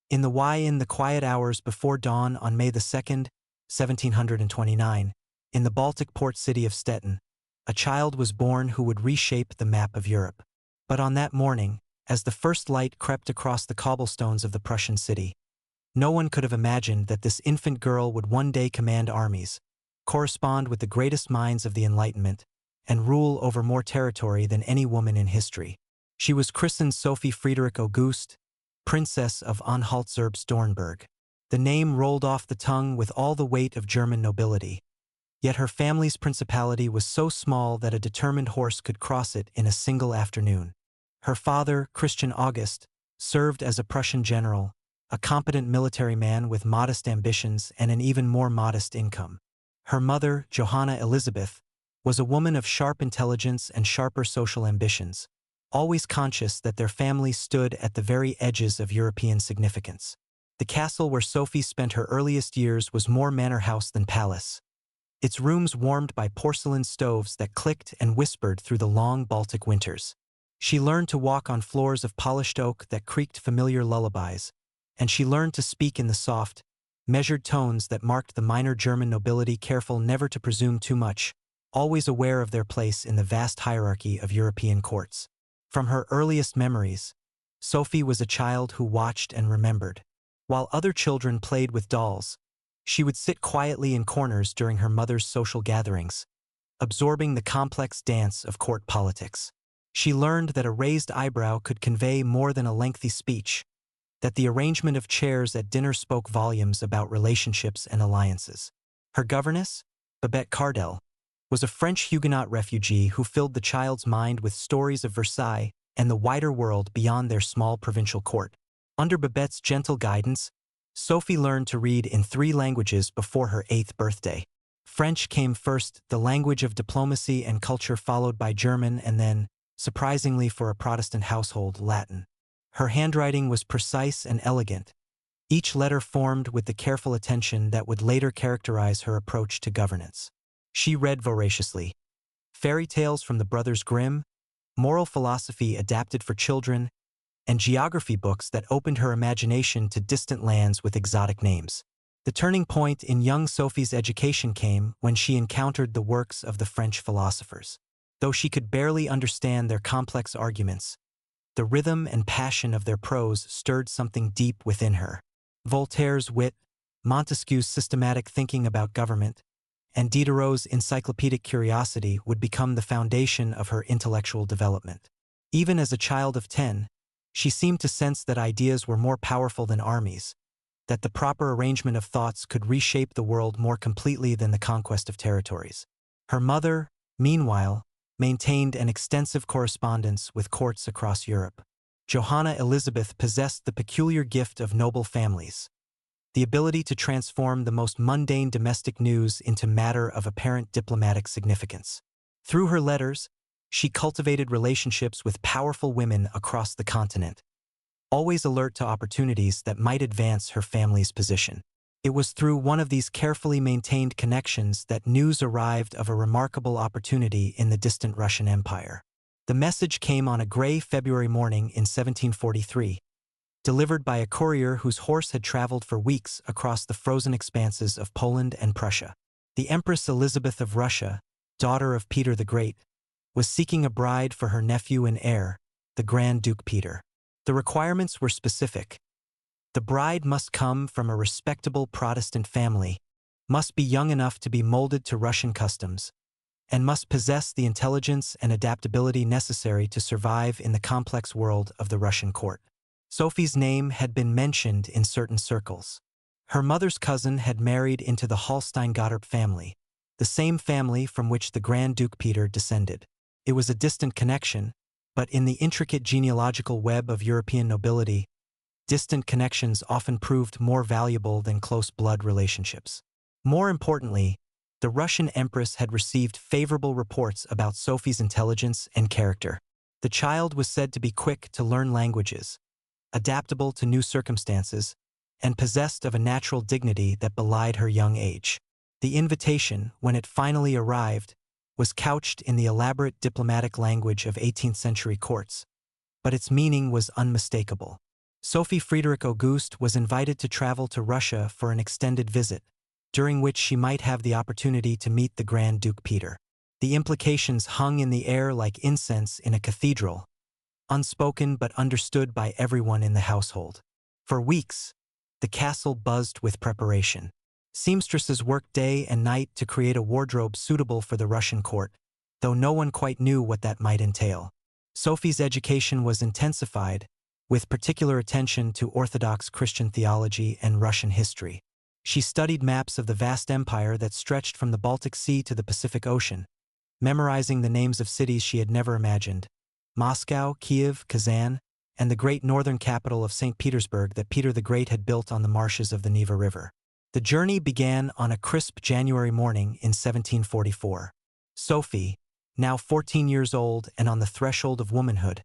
In the quiet hours before dawn on May the 2nd, 1729, in the Baltic port city of Stettin, a child was born who would reshape the map of Europe. But on that morning, as the first light crept across the cobblestones of the Prussian city, no one could have imagined that this infant girl would one day command armies, correspond with the greatest minds of the Enlightenment, and rule over more territory than any woman in history. She was christened Sophie Friederike Auguste, Princess of Anhalt-Zerbst-Dornberg. The name rolled off the tongue with all the weight of German nobility. Yet her family's principality was so small that a determined horse could cross it in a single afternoon. Her father, Christian August, served as a Prussian general, a competent military man with modest ambitions and an even more modest income. Her mother, Johanna Elizabeth, was a woman of sharp intelligence and sharper social ambitions, always conscious that their family stood at the very edges of European significance. The castle where Sophie spent her earliest years was more manor house than palace, its rooms warmed by porcelain stoves that clicked and whispered through the long Baltic winters. She learned to walk on floors of polished oak that creaked familiar lullabies, and she learned to speak in the soft, measured tones that marked the minor German nobility, careful never to presume too much, always aware of their place in the vast hierarchy of European courts. From her earliest memories, Sophie was a child who watched and remembered. While other children played with dolls, she would sit quietly in corners during her mother's social gatherings, absorbing the complex dance of court politics. She learned that a raised eyebrow could convey more than a lengthy speech, that the arrangement of chairs at dinner spoke volumes about relationships and alliances. Her governess, Babette Cardel, was a French Huguenot refugee who filled the child's mind with stories of Versailles and the wider world beyond their small provincial court. Under Babette's gentle guidance, Sophie learned to read in 3 languages before her 8th birthday. French came first, the language of diplomacy and culture, followed by German, and then, surprisingly for a Protestant household, Latin. Her handwriting was precise and elegant, each letter formed with the careful attention that would later characterize her approach to governance. She read voraciously fairy tales from the Brothers Grimm, moral philosophy adapted for children, and geography books that opened her imagination to distant lands with exotic names. The turning point in young Sophie's education came when she encountered the works of the French philosophers. Though she could barely understand their complex arguments, the rhythm and passion of their prose stirred something deep within her. Voltaire's wit, Montesquieu's systematic thinking about government, and Diderot's encyclopedic curiosity would become the foundation of her intellectual development. Even as a child of 10, she seemed to sense that ideas were more powerful than armies, that the proper arrangement of thoughts could reshape the world more completely than the conquest of territories. Her mother, meanwhile, maintained an extensive correspondence with courts across Europe. Johanna Elizabeth possessed the peculiar gift of noble families, the ability to transform the most mundane domestic news into matter of apparent diplomatic significance. Through her letters, she cultivated relationships with powerful women across the continent, always alert to opportunities that might advance her family's position. It was through one of these carefully maintained connections that news arrived of a remarkable opportunity in the distant Russian Empire. The message came on a gray February morning in 1743, delivered by a courier whose horse had traveled for weeks across the frozen expanses of Poland and Prussia. The Empress Elizabeth of Russia, daughter of Peter the Great, was seeking a bride for her nephew and heir, the Grand Duke Peter. The requirements were specific. The bride must come from a respectable Protestant family, must be young enough to be molded to Russian customs, and must possess the intelligence and adaptability necessary to survive in the complex world of the Russian court. Sophie's name had been mentioned in certain circles. Her mother's cousin had married into the Holstein-Gottorp family, the same family from which the Grand Duke Peter descended. It was a distant connection, but in the intricate genealogical web of European nobility, distant connections often proved more valuable than close blood relationships. More importantly, the Russian Empress had received favorable reports about Sophie's intelligence and character. The child was said to be quick to learn languages, adaptable to new circumstances, and possessed of a natural dignity that belied her young age. The invitation, when it finally arrived, was couched in the elaborate diplomatic language of 18th-century courts, but its meaning was unmistakable. Sophie Friederich Auguste was invited to travel to Russia for an extended visit, during which she might have the opportunity to meet the Grand Duke Peter. The implications hung in the air like incense in a cathedral, unspoken but understood by everyone in the household. For weeks, the castle buzzed with preparation. Seamstresses worked day and night to create a wardrobe suitable for the Russian court, though no one quite knew what that might entail. Sophie's education was intensified, with particular attention to Orthodox Christian theology and Russian history. She studied maps of the vast empire that stretched from the Baltic Sea to the Pacific Ocean, memorizing the names of cities she had never imagined: Moscow, Kiev, Kazan, and the great northern capital of St. Petersburg that Peter the Great had built on the marshes of the Neva River. The journey began on a crisp January morning in 1744. Sophie, now 14 years old and on the threshold of womanhood,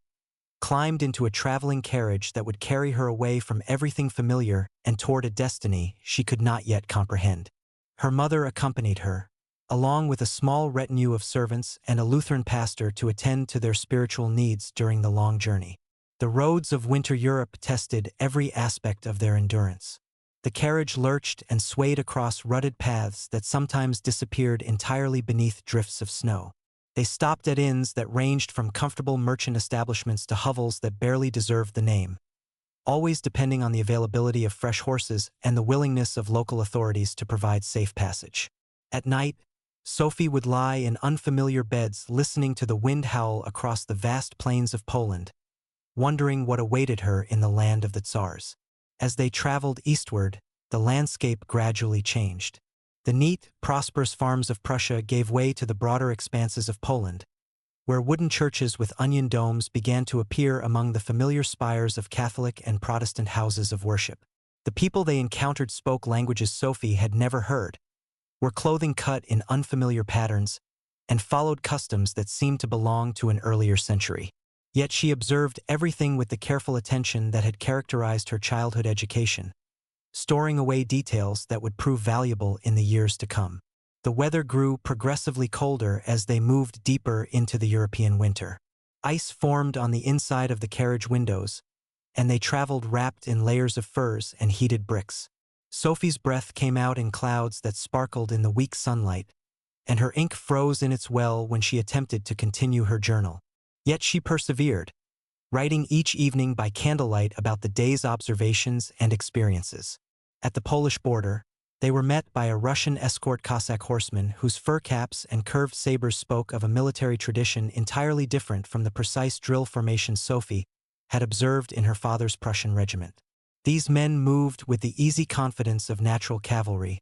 climbed into a traveling carriage that would carry her away from everything familiar and toward a destiny she could not yet comprehend. Her mother accompanied her, along with a small retinue of servants and a Lutheran pastor to attend to their spiritual needs during the long journey. The roads of winter Europe tested every aspect of their endurance. The carriage lurched and swayed across rutted paths that sometimes disappeared entirely beneath drifts of snow. They stopped at inns that ranged from comfortable merchant establishments to hovels that barely deserved the name, always depending on the availability of fresh horses and the willingness of local authorities to provide safe passage. At night, Sophie would lie in unfamiliar beds listening to the wind howl across the vast plains of Poland, wondering what awaited her in the land of the Tsars. As they traveled eastward, the landscape gradually changed. The neat, prosperous farms of Prussia gave way to the broader expanses of Poland, where wooden churches with onion domes began to appear among the familiar spires of Catholic and Protestant houses of worship. The people they encountered spoke languages Sophie had never heard, wore clothing cut in unfamiliar patterns, and followed customs that seemed to belong to an earlier century. Yet she observed everything with the careful attention that had characterized her childhood education, storing away details that would prove valuable in the years to come. The weather grew progressively colder as they moved deeper into the European winter. Ice formed on the inside of the carriage windows, and they traveled wrapped in layers of furs and heated bricks. Sophie's breath came out in clouds that sparkled in the weak sunlight, and her ink froze in its well when she attempted to continue her journal. Yet she persevered, writing each evening by candlelight about the day's observations and experiences. At the Polish border, they were met by a Russian escort Cossack horseman whose fur caps and curved sabers spoke of a military tradition entirely different from the precise drill formation Sophie had observed in her father's Prussian regiment. These men moved with the easy confidence of natural cavalry,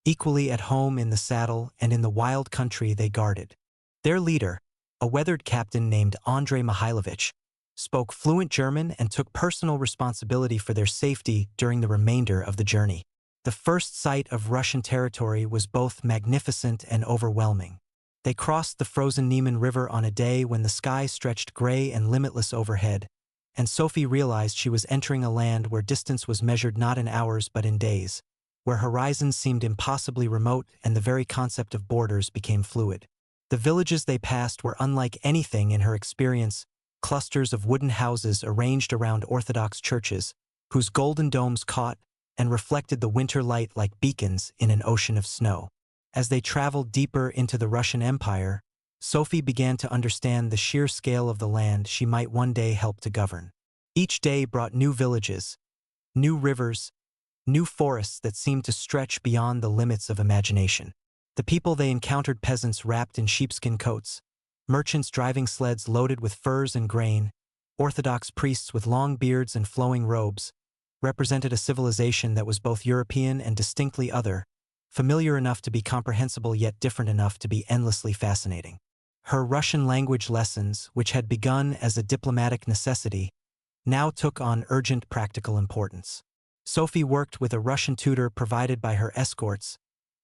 equally at home in the saddle and in the wild country they guarded. Their leader, a weathered captain named Andrei Mihailovich, spoke fluent German and took personal responsibility for their safety during the remainder of the journey. The first sight of Russian territory was both magnificent and overwhelming. They crossed the frozen Niemen River on a day when the sky stretched gray and limitless overhead, and Sophie realized she was entering a land where distance was measured not in hours but in days, where horizons seemed impossibly remote and the very concept of borders became fluid. The villages they passed were unlike anything in her experience, clusters of wooden houses arranged around Orthodox churches, whose golden domes caught and reflected the winter light like beacons in an ocean of snow. As they traveled deeper into the Russian Empire, Sophie began to understand the sheer scale of the land she might one day help to govern. Each day brought new villages, new rivers, new forests that seemed to stretch beyond the limits of imagination. The people they encountered: peasants wrapped in sheepskin coats, merchants driving sleds loaded with furs and grain, Orthodox priests with long beards and flowing robes, represented a civilization that was both European and distinctly other, familiar enough to be comprehensible yet different enough to be endlessly fascinating. Her Russian language lessons, which had begun as a diplomatic necessity, now took on urgent practical importance. Sophie worked with a Russian tutor provided by her escorts,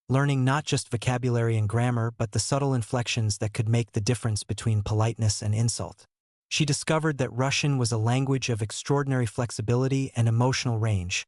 learning not just vocabulary and grammar but the subtle inflections that could make the difference between politeness and insult. She discovered that Russian was a language of extraordinary flexibility and emotional range,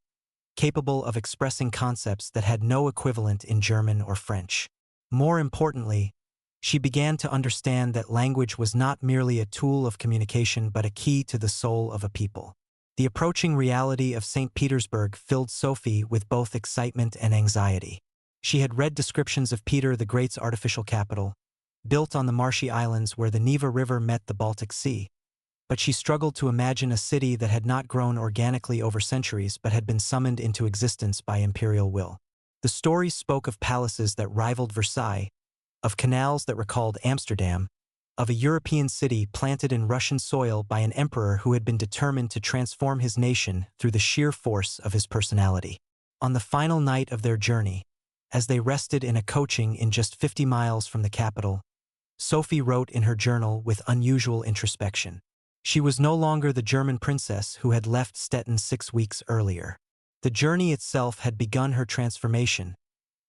capable of expressing concepts that had no equivalent in German or French. More importantly, she began to understand that language was not merely a tool of communication but a key to the soul of a people. The approaching reality of St. Petersburg filled Sophie with both excitement and anxiety. She had read descriptions of Peter the Great's artificial capital, built on the marshy islands where the Neva River met the Baltic Sea, but she struggled to imagine a city that had not grown organically over centuries but had been summoned into existence by imperial will. The stories spoke of palaces that rivaled Versailles, of canals that recalled Amsterdam, of a European city planted in Russian soil by an emperor who had been determined to transform his nation through the sheer force of his personality. On the final night of their journey, as they rested in a coaching in just 50 miles from the capital, Sophie wrote in her journal with unusual introspection. She was no longer the German princess who had left Stettin 6 weeks earlier. The journey itself had begun her transformation,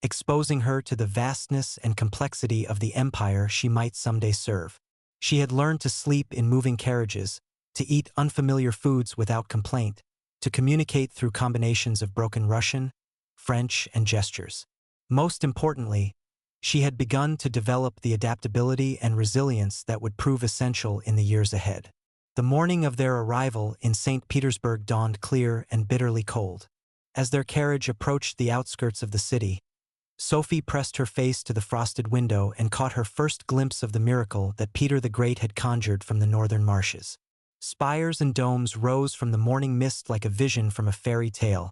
exposing her to the vastness and complexity of the empire she might someday serve. She had learned to sleep in moving carriages, to eat unfamiliar foods without complaint, to communicate through combinations of broken Russian, French, and gestures. Most importantly, she had begun to develop the adaptability and resilience that would prove essential in the years ahead. The morning of their arrival in St. Petersburg dawned clear and bitterly cold. As their carriage approached the outskirts of the city, Sophie pressed her face to the frosted window and caught her first glimpse of the miracle that Peter the Great had conjured from the northern marshes. Spires and domes rose from the morning mist like a vision from a fairy tale,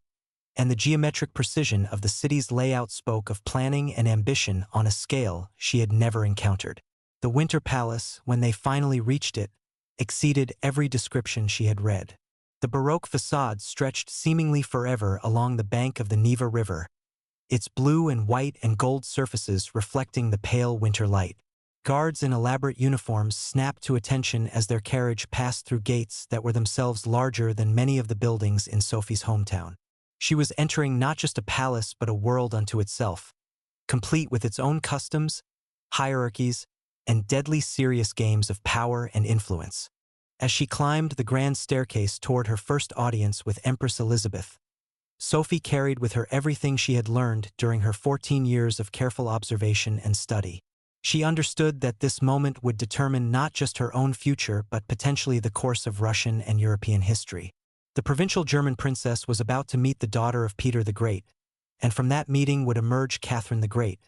and the geometric precision of the city's layout spoke of planning and ambition on a scale she had never encountered. The Winter Palace, when they finally reached it, exceeded every description she had read. The Baroque facade stretched seemingly forever along the bank of the Neva River, its blue and white and gold surfaces reflecting the pale winter light. Guards in elaborate uniforms snapped to attention as their carriage passed through gates that were themselves larger than many of the buildings in Sophie's hometown. She was entering not just a palace but a world unto itself, complete with its own customs, hierarchies, and deadly serious games of power and influence. As she climbed the grand staircase toward her first audience with Empress Elizabeth, Sophie carried with her everything she had learned during her 14 years of careful observation and study. She understood that this moment would determine not just her own future but potentially the course of Russian and European history. The provincial German princess was about to meet the daughter of Peter the Great, and from that meeting would emerge Catherine the Great,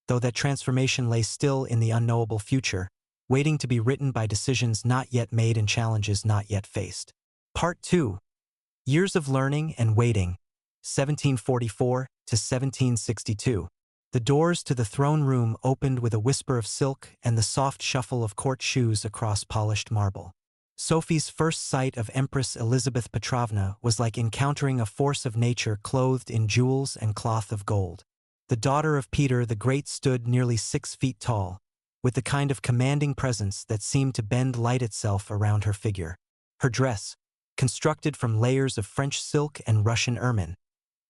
though that transformation lay still in the unknowable future, waiting to be written by decisions not yet made and challenges not yet faced. Part 2. Years of Learning and Waiting, 1744 to 1762. The doors to the throne room opened with a whisper of silk and the soft shuffle of court shoes across polished marble. Sophie's first sight of Empress Elizabeth Petrovna was like encountering a force of nature clothed in jewels and cloth of gold. The daughter of Peter the Great stood nearly 6 feet tall, with the kind of commanding presence that seemed to bend light itself around her figure. Her dress, constructed from layers of French silk and Russian ermine,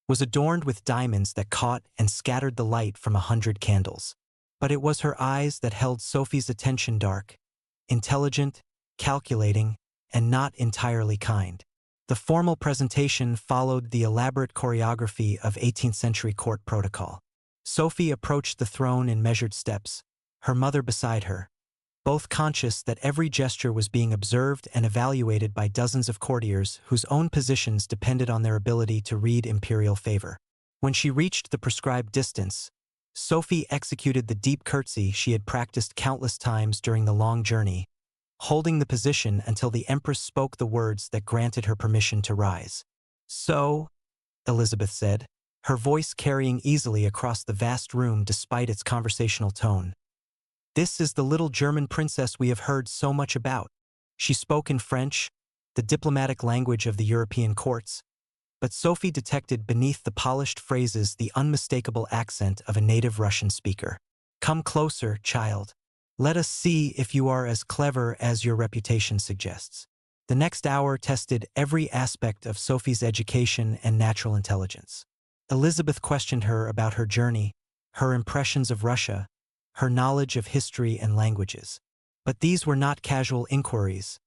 was adorned with diamonds that caught and scattered the light from 100 candles. But it was her eyes that held Sophie's attention, dark, intelligent, calculating, and not entirely kind. The formal presentation followed the elaborate choreography of 18th-century court protocol. Sophie approached the throne in measured steps, her mother beside her, both conscious that every gesture was being observed and evaluated by dozens of courtiers whose own positions depended on their ability to read imperial favor. When she reached the prescribed distance, Sophie executed the deep curtsy she had practiced countless times during the long journey, holding the position until the Empress spoke the words that granted her permission to rise. "So," Elizabeth said, her voice carrying easily across the vast room despite its conversational tone. "This is the little German princess we have heard so much about." She spoke in French, the diplomatic language of the European courts, but Sophie detected beneath the polished phrases the unmistakable accent of a native Russian speaker. "Come closer, child. Let us see if you are as clever as your reputation suggests." The next hour tested every aspect of Sophie's education and natural intelligence. Elizabeth questioned her about her journey, her impressions of Russia, her knowledge of history and languages. But these were not casual inquiries.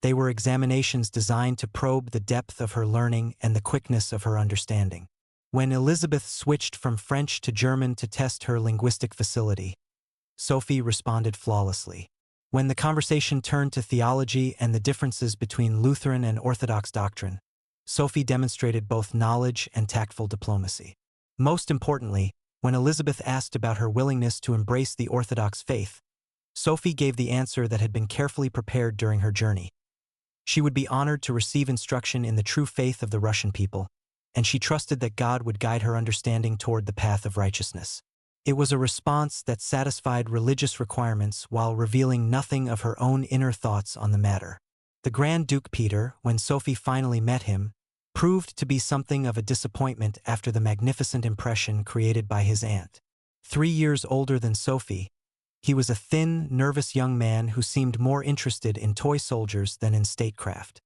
They were examinations designed to probe the depth of her learning and the quickness of her understanding. When Elizabeth switched from French to German to test her linguistic facility, Sophie responded flawlessly. When the conversation turned to theology and the differences between Lutheran and Orthodox doctrine, Sophie demonstrated both knowledge and tactful diplomacy. Most importantly, when Elizabeth asked about her willingness to embrace the Orthodox faith, Sophie gave the answer that had been carefully prepared during her journey. She would be honored to receive instruction in the true faith of the Russian people, and she trusted that God would guide her understanding toward the path of righteousness. It was a response that satisfied religious requirements while revealing nothing of her own inner thoughts on the matter. The Grand Duke Peter, when Sophie finally met him, proved to be something of a disappointment after the magnificent impression created by his aunt. 3 years older than Sophie, he was a thin, nervous young man who seemed more interested in toy soldiers than in statecraft.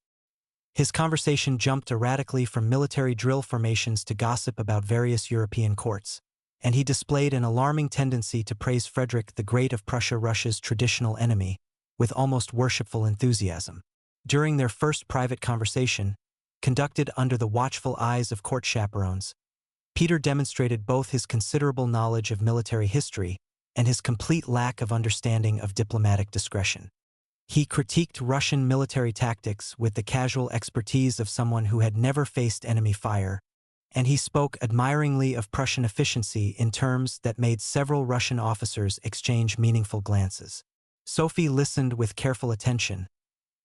His conversation jumped erratically from military drill formations to gossip about various European courts, and he displayed an alarming tendency to praise Frederick the Great of Prussia, Russia's traditional enemy, with almost worshipful enthusiasm. During their first private conversation, conducted under the watchful eyes of court chaperones, Peter demonstrated both his considerable knowledge of military history and his complete lack of understanding of diplomatic discretion. He critiqued Russian military tactics with the casual expertise of someone who had never faced enemy fire, and he spoke admiringly of Prussian efficiency in terms that made several Russian officers exchange meaningful glances. Sophie listened with careful attention,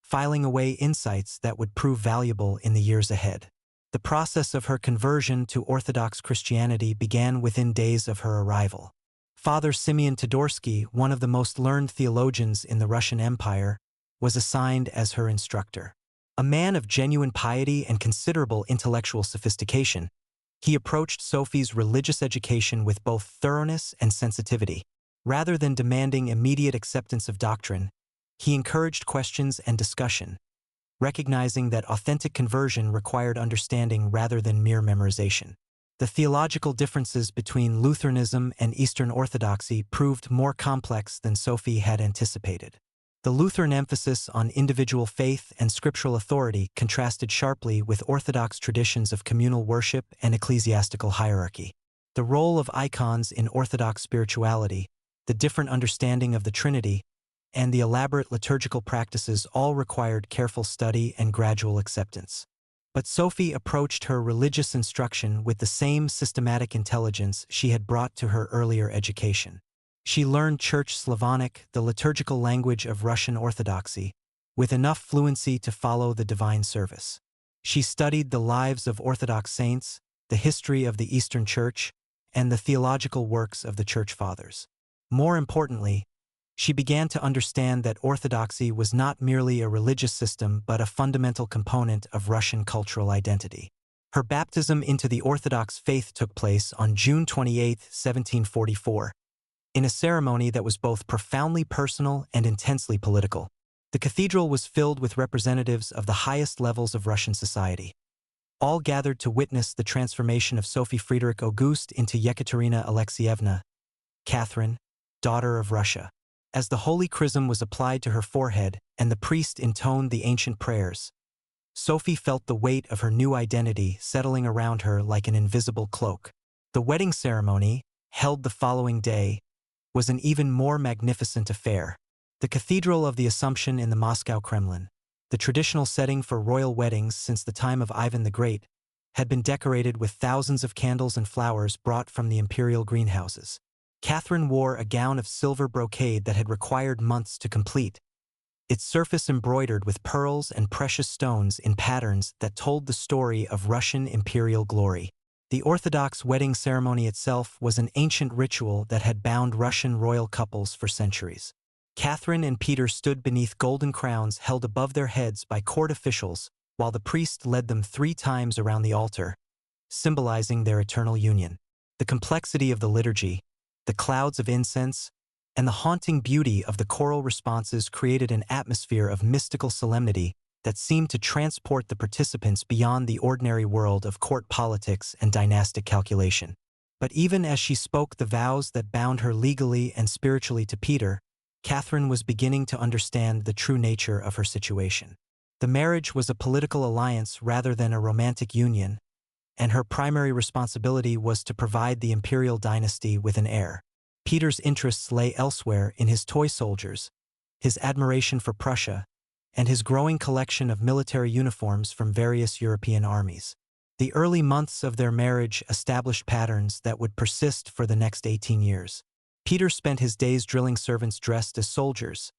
filing away insights that would prove valuable in the years ahead. The process of her conversion to Orthodox Christianity began within days of her arrival. Father Simeon Todorsky, one of the most learned theologians in the Russian Empire, was assigned as her instructor. A man of genuine piety and considerable intellectual sophistication, he approached Sophie's religious education with both thoroughness and sensitivity. Rather than demanding immediate acceptance of doctrine, he encouraged questions and discussion, recognizing that authentic conversion required understanding rather than mere memorization. The theological differences between Lutheranism and Eastern Orthodoxy proved more complex than Sophie had anticipated. The Lutheran emphasis on individual faith and scriptural authority contrasted sharply with Orthodox traditions of communal worship and ecclesiastical hierarchy. The role of icons in Orthodox spirituality, the different understanding of the Trinity, and the elaborate liturgical practices all required careful study and gradual acceptance. But Sophie approached her religious instruction with the same systematic intelligence she had brought to her earlier education. She learned Church Slavonic, the liturgical language of Russian Orthodoxy, with enough fluency to follow the divine service. She studied the lives of Orthodox saints, the history of the Eastern Church, and the theological works of the Church Fathers. More importantly, she began to understand that Orthodoxy was not merely a religious system but a fundamental component of Russian cultural identity. Her baptism into the Orthodox faith took place on June 28, 1744, in a ceremony that was both profoundly personal and intensely political. The cathedral was filled with representatives of the highest levels of Russian society. All gathered to witness the transformation of Sophie Friedrich August into Yekaterina Alexeyevna, Catherine, daughter of Russia. As the holy chrism was applied to her forehead and the priest intoned the ancient prayers, Sophie felt the weight of her new identity settling around her like an invisible cloak. The wedding ceremony, held the following day, was an even more magnificent affair. The Cathedral of the Assumption in the Moscow Kremlin, the traditional setting for royal weddings since the time of Ivan the Great, had been decorated with thousands of candles and flowers brought from the imperial greenhouses. Catherine wore a gown of silver brocade that had required months to complete, its surface embroidered with pearls and precious stones in patterns that told the story of Russian imperial glory. The Orthodox wedding ceremony itself was an ancient ritual that had bound Russian royal couples for centuries. Catherine and Peter stood beneath golden crowns held above their heads by court officials, while the priest led them 3 times around the altar, symbolizing their eternal union. The complexity of the liturgy, the clouds of incense, and the haunting beauty of the choral responses created an atmosphere of mystical solemnity that seemed to transport the participants beyond the ordinary world of court politics and dynastic calculation. But even as she spoke the vows that bound her legally and spiritually to Peter, Catherine was beginning to understand the true nature of her situation. The marriage was a political alliance rather than a romantic union, and her primary responsibility was to provide the imperial dynasty with an heir. Peter's interests lay elsewhere in his toy soldiers, his admiration for Prussia, and his growing collection of military uniforms from various European armies. The early months of their marriage established patterns that would persist for the next 18 years. Peter spent his days drilling servants dressed as soldiers,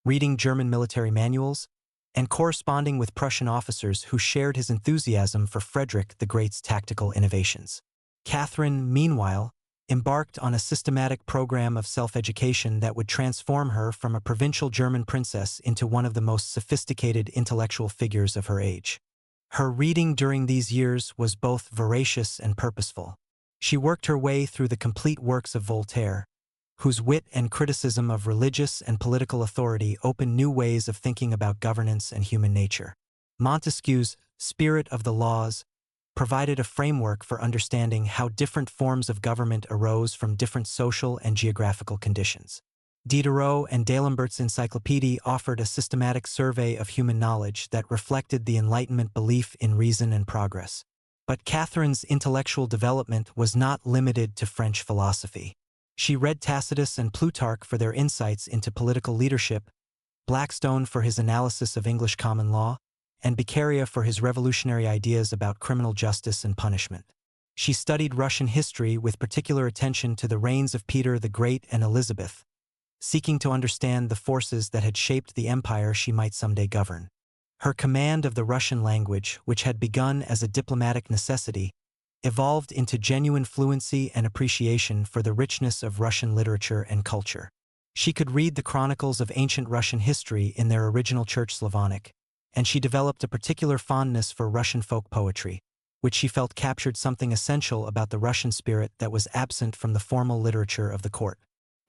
reading German military manuals, and corresponding with Prussian officers who shared his enthusiasm for Frederick the Great's tactical innovations. Catherine, meanwhile, embarked on a systematic program of self-education that would transform her from a provincial German princess into one of the most sophisticated intellectual figures of her age. Her reading during these years was both voracious and purposeful. She worked her way through the complete works of Voltaire, whose wit and criticism of religious and political authority opened new ways of thinking about governance and human nature. Montesquieu's Spirit of the Laws provided a framework for understanding how different forms of government arose from different social and geographical conditions. Diderot and D'Alembert's Encyclopédie offered a systematic survey of human knowledge that reflected the Enlightenment belief in reason and progress. But Catherine's intellectual development was not limited to French philosophy. She read Tacitus and Plutarch for their insights into political leadership, Blackstone for his analysis of English common law, and Beccaria for his revolutionary ideas about criminal justice and punishment. She studied Russian history with particular attention to the reigns of Peter the Great and Elizabeth, seeking to understand the forces that had shaped the empire she might someday govern. Her command of the Russian language, which had begun as a diplomatic necessity, evolved into genuine fluency and appreciation for the richness of Russian literature and culture. She could read the chronicles of ancient Russian history in their original Church Slavonic, and she developed a particular fondness for Russian folk poetry, which she felt captured something essential about the Russian spirit that was absent from the formal literature of the court.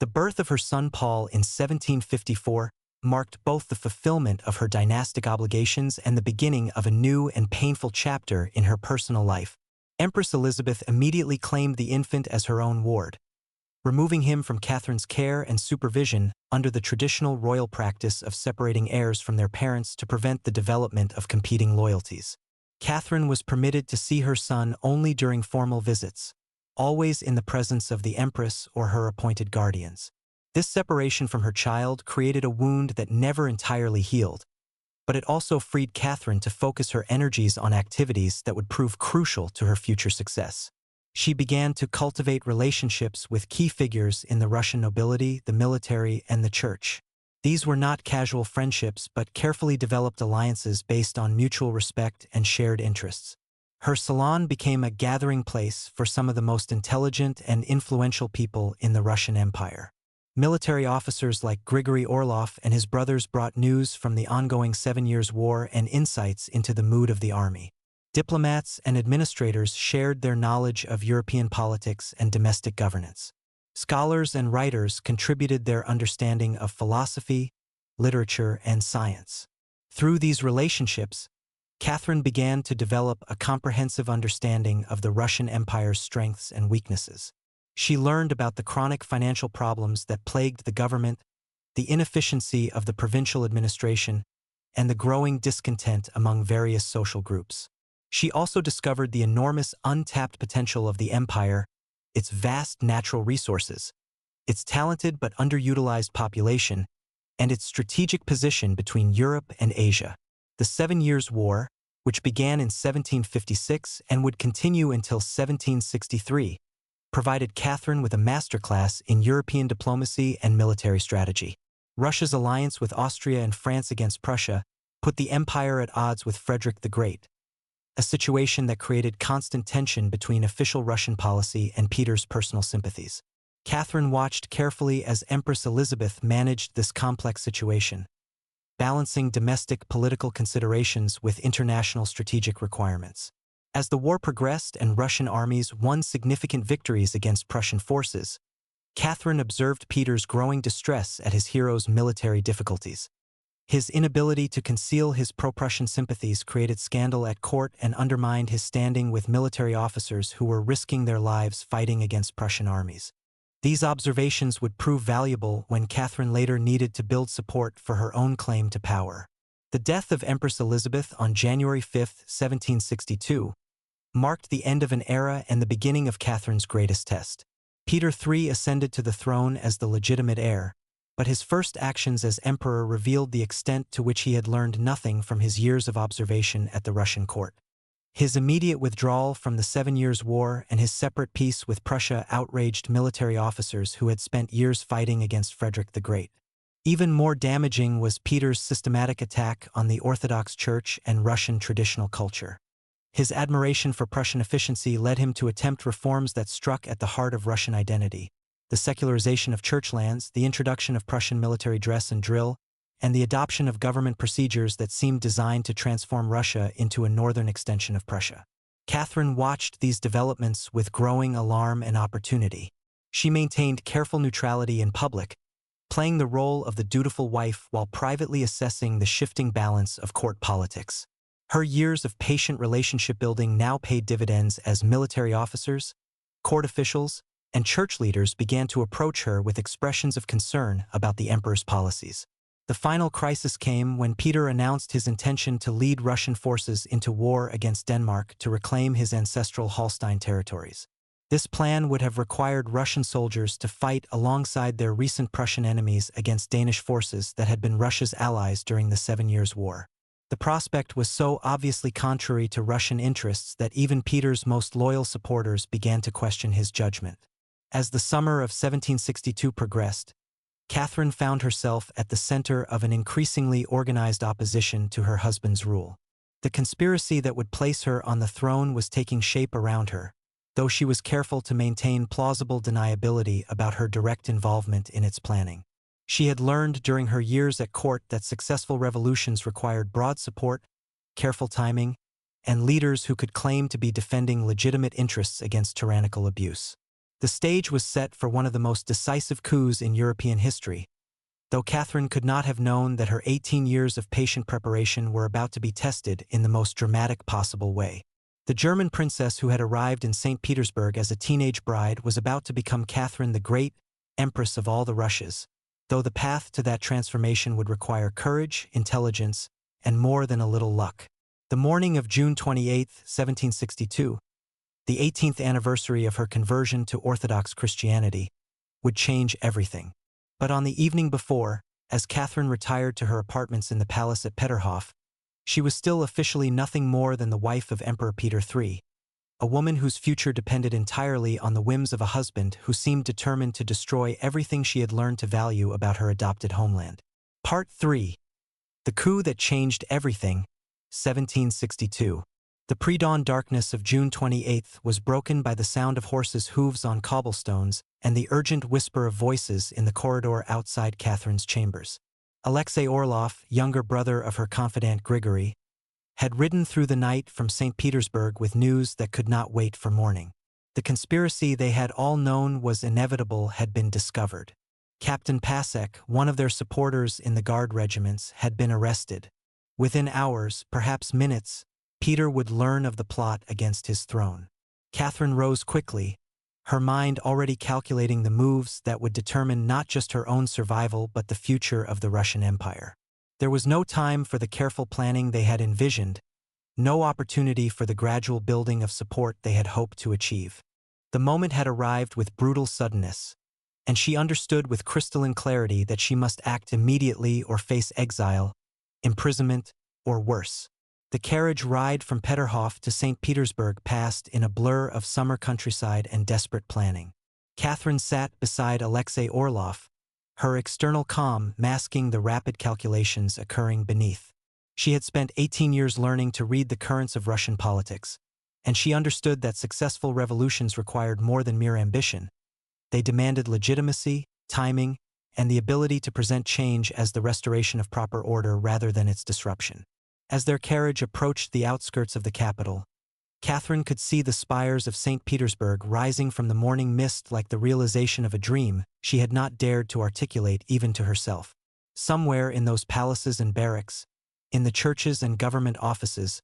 The birth of her son Paul in 1754 marked both the fulfillment of her dynastic obligations and the beginning of a new and painful chapter in her personal life. Empress Elizabeth immediately claimed the infant as her own ward, removing him from Catherine's care and supervision under the traditional royal practice of separating heirs from their parents to prevent the development of competing loyalties. Catherine was permitted to see her son only during formal visits, always in the presence of the Empress or her appointed guardians. This separation from her child created a wound that never entirely healed, but it also freed Catherine to focus her energies on activities that would prove crucial to her future success. She began to cultivate relationships with key figures in the Russian nobility, the military, and the church. These were not casual friendships but carefully developed alliances based on mutual respect and shared interests. Her salon became a gathering place for some of the most intelligent and influential people in the Russian Empire. Military officers like Grigory Orlov and his brothers brought news from the ongoing 7 Years' War and insights into the mood of the army. Diplomats and administrators shared their knowledge of European politics and domestic governance. Scholars and writers contributed their understanding of philosophy, literature, and science. Through these relationships, Catherine began to develop a comprehensive understanding of the Russian Empire's strengths and weaknesses. She learned about the chronic financial problems that plagued the government, the inefficiency of the provincial administration, and the growing discontent among various social groups. She also discovered the enormous untapped potential of the empire, its vast natural resources, its talented but underutilized population, and its strategic position between Europe and Asia. The 7 Years' War, which began in 1756 and would continue until 1763, provided Catherine with a masterclass in European diplomacy and military strategy. Russia's alliance with Austria and France against Prussia put the empire at odds with Frederick the Great, a situation that created constant tension between official Russian policy and Peter's personal sympathies. Catherine watched carefully as Empress Elizabeth managed this complex situation, balancing domestic political considerations with international strategic requirements. As the war progressed and Russian armies won significant victories against Prussian forces, Catherine observed Peter's growing distress at his hero's military difficulties. His inability to conceal his pro-Prussian sympathies created scandal at court and undermined his standing with military officers who were risking their lives fighting against Prussian armies. These observations would prove valuable when Catherine later needed to build support for her own claim to power. The death of Empress Elizabeth on January 5, 1762, marked the end of an era and the beginning of Catherine's greatest test. Peter III ascended to the throne as the legitimate heir, But his first actions as emperor revealed the extent to which he had learned nothing from his years of observation at the Russian court. His immediate withdrawal from the 7 Years' War and his separate peace with Prussia outraged military officers who had spent years fighting against Frederick the Great. Even more damaging was Peter's systematic attack on the Orthodox Church and Russian traditional culture. His admiration for Prussian efficiency led him to attempt reforms that struck at the heart of Russian identity: the secularization of church lands, the introduction of Prussian military dress and drill, and the adoption of government procedures that seemed designed to transform Russia into a northern extension of Prussia. Catherine watched these developments with growing alarm and opportunity. She maintained careful neutrality in public, playing the role of the dutiful wife while privately assessing the shifting balance of court politics. Her years of patient relationship building now paid dividends as military officers, court officials, and church leaders began to approach her with expressions of concern about the emperor's policies. The final crisis came when Peter announced his intention to lead Russian forces into war against Denmark to reclaim his ancestral Holstein territories. This plan would have required Russian soldiers to fight alongside their recent Prussian enemies against Danish forces that had been Russia's allies during the 7 Years' War. The prospect was so obviously contrary to Russian interests that even Peter's most loyal supporters began to question his judgment. As the summer of 1762 progressed, Catherine found herself at the center of an increasingly organized opposition to her husband's rule. The conspiracy that would place her on the throne was taking shape around her, though she was careful to maintain plausible deniability about her direct involvement in its planning. She had learned during her years at court that successful revolutions required broad support, careful timing, and leaders who could claim to be defending legitimate interests against tyrannical abuse. The stage was set for one of the most decisive coups in European history, though Catherine could not have known that her 18 years of patient preparation were about to be tested in the most dramatic possible way. The German princess who had arrived in St. Petersburg as a teenage bride was about to become Catherine the Great, Empress of all the Russias, though the path to that transformation would require courage, intelligence, and more than a little luck. The morning of June 28, 1762, the 18th anniversary of her conversion to Orthodox Christianity, would change everything. But on the evening before, as Catherine retired to her apartments in the palace at Peterhof, she was still officially nothing more than the wife of Emperor Peter III, a woman whose future depended entirely on the whims of a husband who seemed determined to destroy everything she had learned to value about her adopted homeland. Part 3. The Coup That Changed Everything, 1762. The pre-dawn darkness of June 28 was broken by the sound of horses' hooves on cobblestones and the urgent whisper of voices in the corridor outside Catherine's chambers. Alexei Orlov, younger brother of her confidant Grigory, had ridden through the night from St. Petersburg with news that could not wait for morning. The conspiracy they had all known was inevitable had been discovered. Captain Pasek, one of their supporters in the Guard regiments, had been arrested. Within hours, perhaps minutes, Peter would learn of the plot against his throne. Catherine rose quickly, her mind already calculating the moves that would determine not just her own survival but the future of the Russian Empire. There was no time for the careful planning they had envisioned, no opportunity for the gradual building of support they had hoped to achieve. The moment had arrived with brutal suddenness, and she understood with crystalline clarity that she must act immediately or face exile, imprisonment, or worse. The carriage ride from Peterhof to St. Petersburg passed in a blur of summer countryside and desperate planning. Catherine sat beside Alexei Orlov, her external calm masking the rapid calculations occurring beneath. She had spent 18 years learning to read the currents of Russian politics, and she understood that successful revolutions required more than mere ambition. They demanded legitimacy, timing, and the ability to present change as the restoration of proper order rather than its disruption. As their carriage approached the outskirts of the capital, Catherine could see the spires of St. Petersburg rising from the morning mist like the realization of a dream she had not dared to articulate even to herself. Somewhere in those palaces and barracks, in the churches and government offices,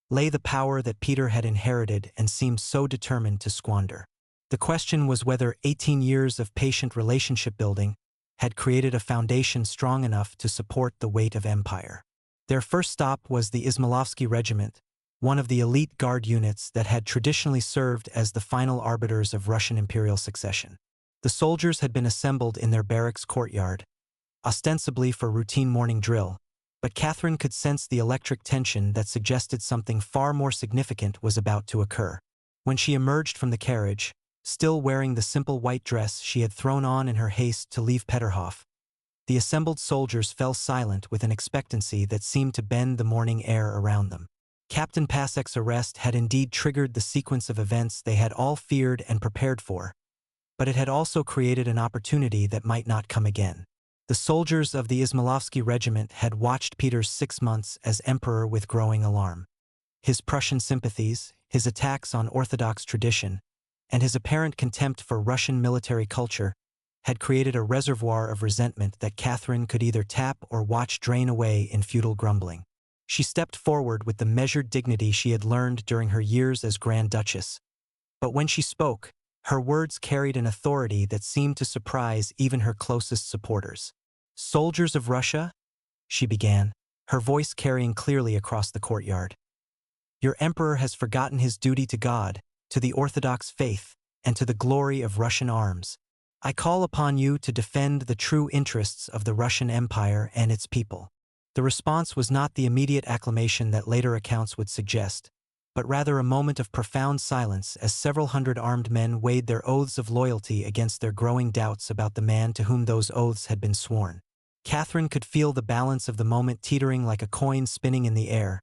lay the power that Peter had inherited and seemed so determined to squander. The question was whether 18 years of patient relationship building had created a foundation strong enough to support the weight of empire. Their first stop was the Izmailovsky Regiment, one of the elite Guard units that had traditionally served as the final arbiters of Russian imperial succession. The soldiers had been assembled in their barracks courtyard, ostensibly for routine morning drill, but Catherine could sense the electric tension that suggested something far more significant was about to occur. When she emerged from the carriage, still wearing the simple white dress she had thrown on in her haste to leave Peterhof, the assembled soldiers fell silent with an expectancy that seemed to bend the morning air around them. Captain Passek's arrest had indeed triggered the sequence of events they had all feared and prepared for, but it had also created an opportunity that might not come again. The soldiers of the Izmailovsky regiment had watched Peter's 6 months as emperor with growing alarm. His Prussian sympathies, his attacks on Orthodox tradition, and his apparent contempt for Russian military culture had created a reservoir of resentment that Catherine could either tap or watch drain away in futile grumbling. She stepped forward with the measured dignity she had learned during her years as Grand Duchess. But when she spoke, her words carried an authority that seemed to surprise even her closest supporters. "Soldiers of Russia," she began, her voice carrying clearly across the courtyard. "Your emperor has forgotten his duty to God, to the Orthodox faith, and to the glory of Russian arms. I call upon you to defend the true interests of the Russian Empire and its people." The response was not the immediate acclamation that later accounts would suggest, but rather a moment of profound silence as several hundred armed men weighed their oaths of loyalty against their growing doubts about the man to whom those oaths had been sworn. Catherine could feel the balance of the moment teetering like a coin spinning in the air,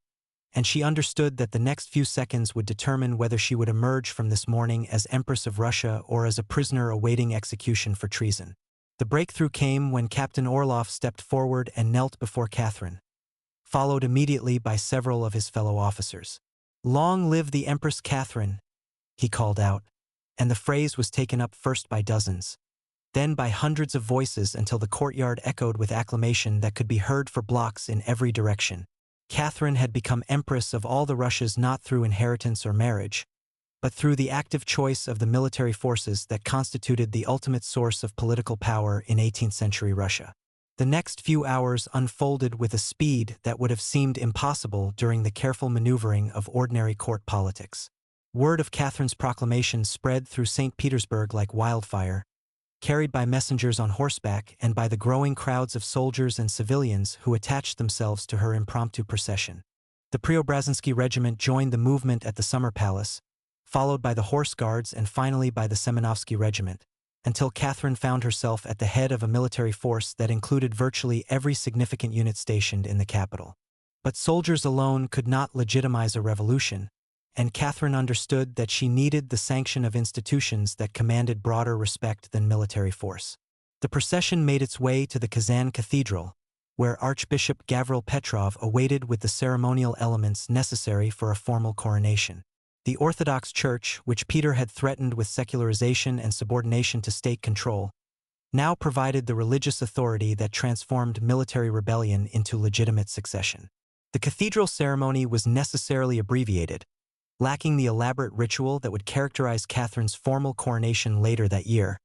and she understood that the next few seconds would determine whether she would emerge from this morning as Empress of Russia or as a prisoner awaiting execution for treason. The breakthrough came when Captain Orlov stepped forward and knelt before Catherine, followed immediately by several of his fellow officers. "Long live the Empress Catherine," he called out, and the phrase was taken up first by dozens, then by hundreds of voices until the courtyard echoed with acclamation that could be heard for blocks in every direction. Catherine had become Empress of all the Russias not through inheritance or marriage, but through the active choice of the military forces that constituted the ultimate source of political power in 18th-century Russia. The next few hours unfolded with a speed that would have seemed impossible during the careful maneuvering of ordinary court politics. Word of Catherine's proclamation spread through St. Petersburg like wildfire, carried by messengers on horseback and by the growing crowds of soldiers and civilians who attached themselves to her impromptu procession. The Preobrazhensky regiment joined the movement at the Summer Palace, followed by the Horse Guards and finally by the Semenovsky regiment, until Catherine found herself at the head of a military force that included virtually every significant unit stationed in the capital. But soldiers alone could not legitimize a revolution, and Catherine understood that she needed the sanction of institutions that commanded broader respect than military force. The procession made its way to the Kazan Cathedral, where Archbishop Gavril Petrov awaited with the ceremonial elements necessary for a formal coronation. The Orthodox Church, which Peter had threatened with secularization and subordination to state control, now provided the religious authority that transformed military rebellion into legitimate succession. The cathedral ceremony was necessarily abbreviated, lacking the elaborate ritual that would characterize Catherine's formal coronation later that year,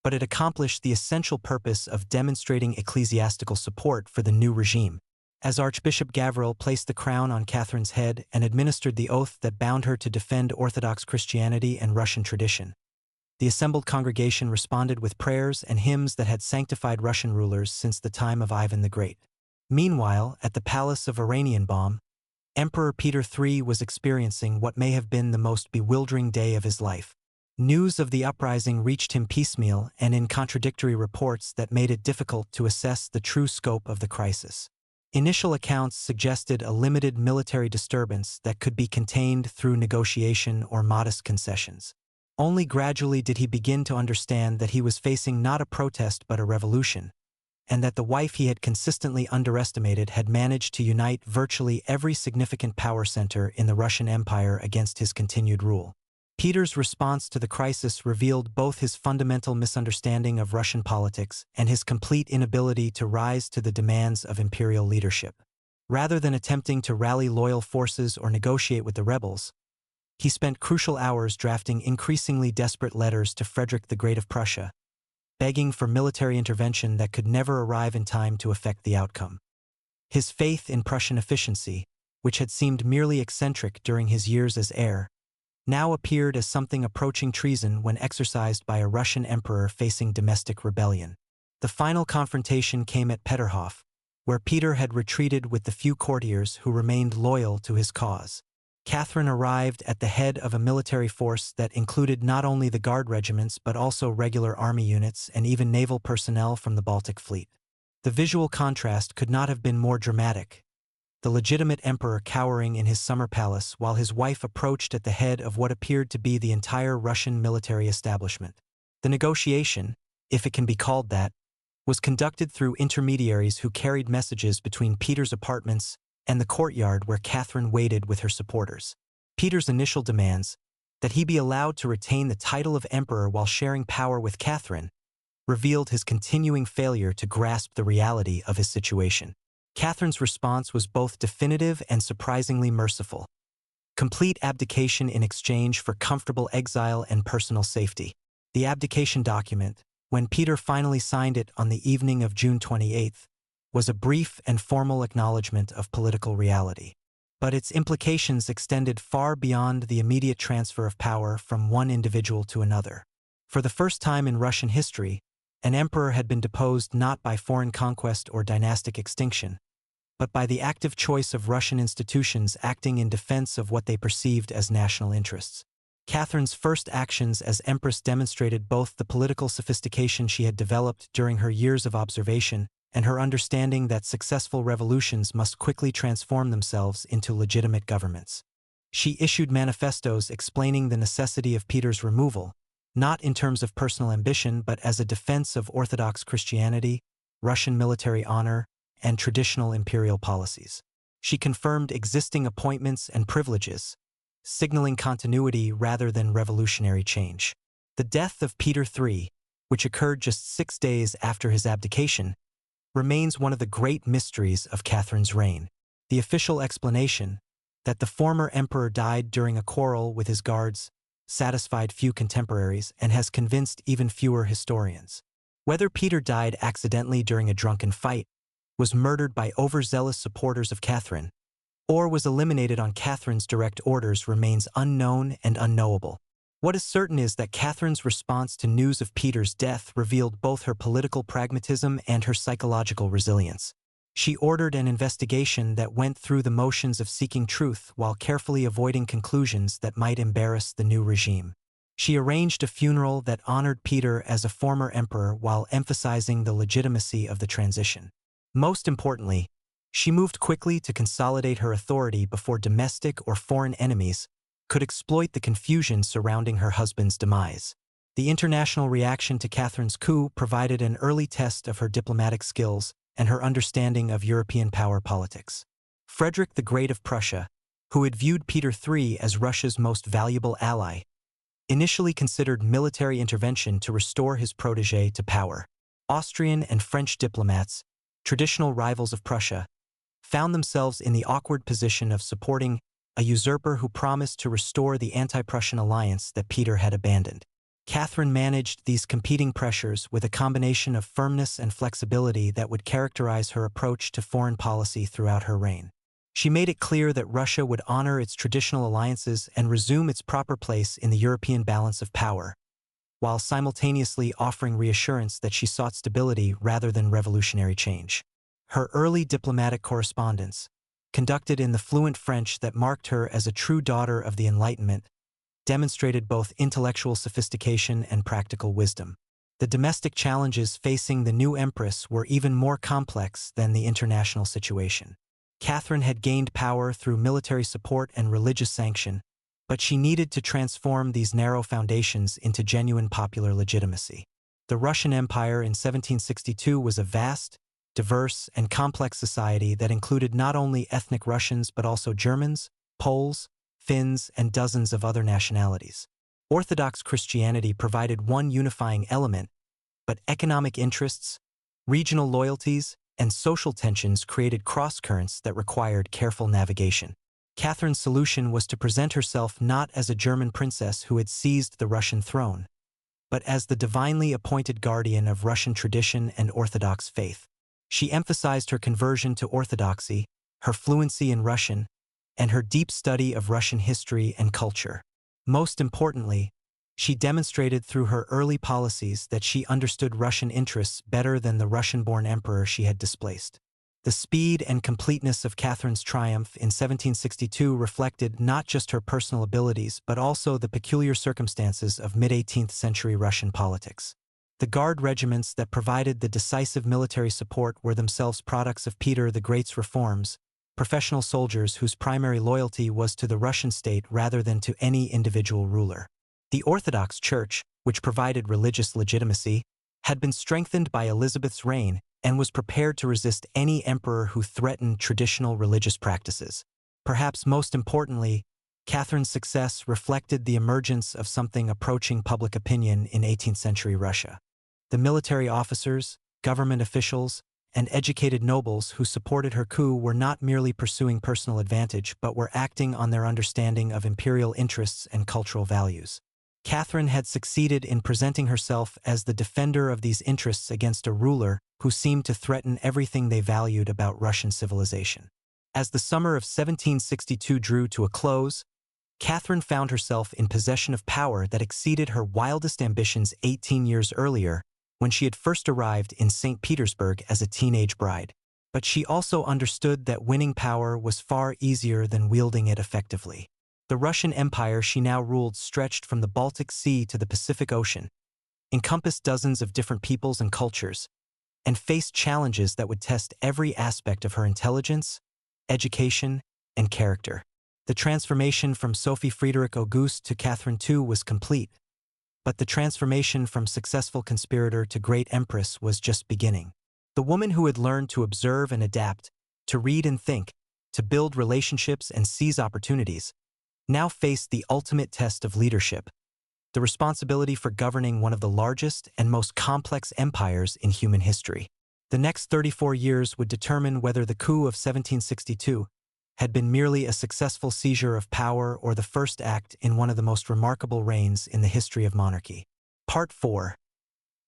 but it accomplished the essential purpose of demonstrating ecclesiastical support for the new regime. As Archbishop Gavril placed the crown on Catherine's head and administered the oath that bound her to defend Orthodox Christianity and Russian tradition, the assembled congregation responded with prayers and hymns that had sanctified Russian rulers since the time of Ivan the Great. Meanwhile, at the palace of Oranienbaum, Emperor Peter III was experiencing what may have been the most bewildering day of his life. News of the uprising reached him piecemeal and in contradictory reports that made it difficult to assess the true scope of the crisis. Initial accounts suggested a limited military disturbance that could be contained through negotiation or modest concessions. Only gradually did he begin to understand that he was facing not a protest but a revolution, and that the wife he had consistently underestimated had managed to unite virtually every significant power center in the Russian Empire against his continued rule. Peter's response to the crisis revealed both his fundamental misunderstanding of Russian politics and his complete inability to rise to the demands of imperial leadership. Rather than attempting to rally loyal forces or negotiate with the rebels, he spent crucial hours drafting increasingly desperate letters to Frederick the Great of Prussia, begging for military intervention that could never arrive in time to affect the outcome. His faith in Prussian efficiency, which had seemed merely eccentric during his years as heir, now appeared as something approaching treason when exercised by a Russian emperor facing domestic rebellion. The final confrontation came at Peterhof, where Peter had retreated with the few courtiers who remained loyal to his cause. Catherine arrived at the head of a military force that included not only the guard regiments but also regular army units and even naval personnel from the Baltic Fleet. The visual contrast could not have been more dramatic. The legitimate emperor cowering in his summer palace while his wife approached at the head of what appeared to be the entire Russian military establishment. The negotiation, if it can be called that, was conducted through intermediaries who carried messages between Peter's apartments and the courtyard where Catherine waited with her supporters. Peter's initial demands, that he be allowed to retain the title of emperor while sharing power with Catherine, revealed his continuing failure to grasp the reality of his situation. Catherine's response was both definitive and surprisingly merciful. Complete abdication in exchange for comfortable exile and personal safety. The abdication document, when Peter finally signed it on the evening of June 28, was a brief and formal acknowledgement of political reality. But its implications extended far beyond the immediate transfer of power from one individual to another. For the first time in Russian history, an emperor had been deposed not by foreign conquest or dynastic extinction, but by the active choice of Russian institutions acting in defense of what they perceived as national interests. Catherine's first actions as empress demonstrated both the political sophistication she had developed during her years of observation and her understanding that successful revolutions must quickly transform themselves into legitimate governments. She issued manifestos explaining the necessity of Peter's removal, not in terms of personal ambition but as a defense of Orthodox Christianity, Russian military honor, and traditional imperial policies. She confirmed existing appointments and privileges, signaling continuity rather than revolutionary change. The death of Peter III, which occurred just 6 days after his abdication, remains one of the great mysteries of Catherine's reign. The official explanation, that the former emperor died during a quarrel with his guards, satisfied few contemporaries and has convinced even fewer historians. Whether Peter died accidentally during a drunken fight, was murdered by overzealous supporters of Catherine, or was eliminated on Catherine's direct orders remains unknown and unknowable. What is certain is that Catherine's response to news of Peter's death revealed both her political pragmatism and her psychological resilience. She ordered an investigation that went through the motions of seeking truth while carefully avoiding conclusions that might embarrass the new regime. She arranged a funeral that honored Peter as a former emperor while emphasizing the legitimacy of the transition. Most importantly, she moved quickly to consolidate her authority before domestic or foreign enemies could exploit the confusion surrounding her husband's demise. The international reaction to Catherine's coup provided an early test of her diplomatic skills and her understanding of European power politics. Frederick the Great of Prussia, who had viewed Peter III as Russia's most valuable ally, initially considered military intervention to restore his protégé to power. Austrian and French diplomats, traditional rivals of Prussia, found themselves in the awkward position of supporting a usurper who promised to restore the anti-Prussian alliance that Peter had abandoned. Catherine managed these competing pressures with a combination of firmness and flexibility that would characterize her approach to foreign policy throughout her reign. She made it clear that Russia would honor its traditional alliances and resume its proper place in the European balance of power, while simultaneously offering reassurance that she sought stability rather than revolutionary change. Her early diplomatic correspondence, conducted in the fluent French that marked her as a true daughter of the Enlightenment, demonstrated both intellectual sophistication and practical wisdom. The domestic challenges facing the new empress were even more complex than the international situation. Catherine had gained power through military support and religious sanction, but she needed to transform these narrow foundations into genuine popular legitimacy. The Russian Empire in 1762 was a vast, diverse, and complex society that included not only ethnic Russians but also Germans, Poles, Finns, and dozens of other nationalities. Orthodox Christianity provided one unifying element, but economic interests, regional loyalties, and social tensions created cross-currents that required careful navigation. Catherine's solution was to present herself not as a German princess who had seized the Russian throne, but as the divinely appointed guardian of Russian tradition and Orthodox faith. She emphasized her conversion to Orthodoxy, her fluency in Russian, and her deep study of Russian history and culture. Most importantly, She demonstrated through her early policies that she understood Russian interests better than the Russian-born emperor she had displaced. The speed and completeness of Catherine's triumph in 1762 reflected not just her personal abilities but also the peculiar circumstances of mid-18th century Russian politics. The Guard regiments that provided the decisive military support were themselves products of Peter the Great's reforms, professional soldiers whose primary loyalty was to the Russian state rather than to any individual ruler. The Orthodox Church, which provided religious legitimacy, had been strengthened by Elizabeth's reign and was prepared to resist any emperor who threatened traditional religious practices. Perhaps most importantly, Catherine's success reflected the emergence of something approaching public opinion in 18th century Russia. The military officers, government officials, and educated nobles who supported her coup were not merely pursuing personal advantage but were acting on their understanding of imperial interests and cultural values. Catherine had succeeded in presenting herself as the defender of these interests against a ruler who seemed to threaten everything they valued about Russian civilization. As the summer of 1762 drew to a close, Catherine found herself in possession of power that exceeded her wildest ambitions 18 years earlier when she had first arrived in St. Petersburg as a teenage bride. But she also understood that winning power was far easier than wielding it effectively. The Russian Empire she now ruled stretched from the Baltic Sea to the Pacific Ocean, encompassed dozens of different peoples and cultures, and faced challenges that would test every aspect of her intelligence, education, and character. The transformation from Sophie Friedrich August to Catherine II was complete, but the transformation from successful conspirator to great empress was just beginning. The woman who had learned to observe and adapt, to read and think, to build relationships and seize opportunities, now faced the ultimate test of leadership, the responsibility for governing one of the largest and most complex empires in human history. The next 34 years would determine whether the coup of 1762 had been merely a successful seizure of power or the first act in one of the most remarkable reigns in the history of monarchy. Part 4.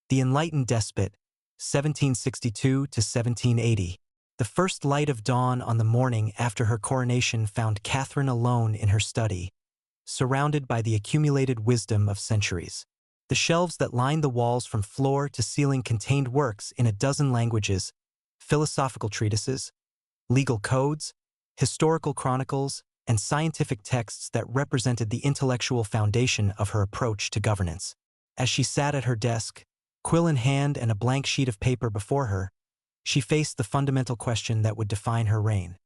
The Enlightened Despot, 1762 to 1780. The first light of dawn on the morning after her coronation found Catherine alone in her study, surrounded by the accumulated wisdom of centuries. The shelves that lined the walls from floor to ceiling contained works in a dozen languages, philosophical treatises, legal codes, historical chronicles, and scientific texts that represented the intellectual foundation of her approach to governance. As she sat at her desk, quill in hand and a blank sheet of paper before her, she faced the fundamental question that would define her reign: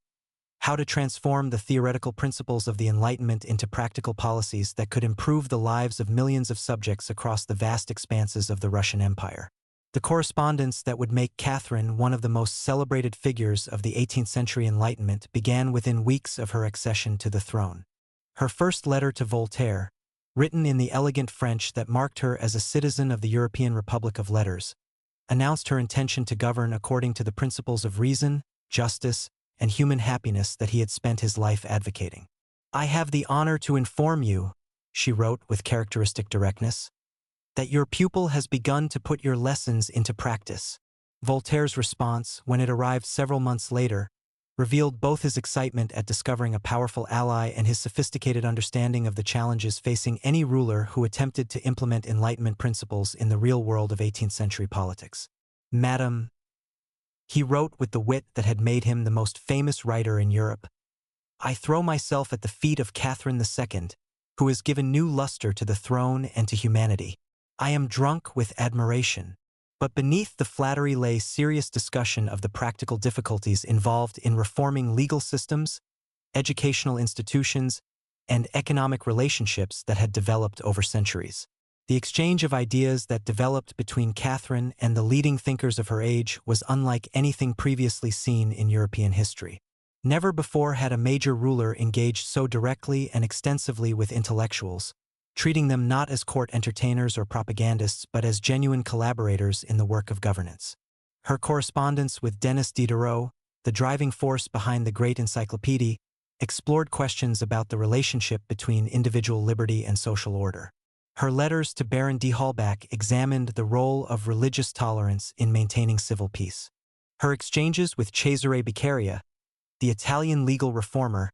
how to transform the theoretical principles of the Enlightenment into practical policies that could improve the lives of millions of subjects across the vast expanses of the Russian Empire. The correspondence that would make Catherine one of the most celebrated figures of the 18th century Enlightenment began within weeks of her accession to the throne. Her first letter to Voltaire, written in the elegant French that marked her as a citizen of the European Republic of Letters, announced her intention to govern according to the principles of reason, justice, and human happiness that he had spent his life advocating. "I have the honor to inform you," she wrote with characteristic directness, "that your pupil has begun to put your lessons into practice." Voltaire's response, when it arrived several months later, revealed both his excitement at discovering a powerful ally and his sophisticated understanding of the challenges facing any ruler who attempted to implement Enlightenment principles in the real world of 18th century politics. "Madam," he wrote with the wit that had made him the most famous writer in Europe, "I throw myself at the feet of Catherine II, who has given new luster to the throne and to humanity. I am drunk with admiration." But beneath the flattery lay serious discussion of the practical difficulties involved in reforming legal systems, educational institutions, and economic relationships that had developed over centuries. The exchange of ideas that developed between Catherine and the leading thinkers of her age was unlike anything previously seen in European history. Never before had a major ruler engaged so directly and extensively with intellectuals, treating them not as court entertainers or propagandists but as genuine collaborators in the work of governance. Her correspondence with Denis Diderot, the driving force behind the Great Encyclopedia, explored questions about the relationship between individual liberty and social order. Her letters to Baron de Holbach examined the role of religious tolerance in maintaining civil peace. Her exchanges with Cesare Beccaria, the Italian legal reformer,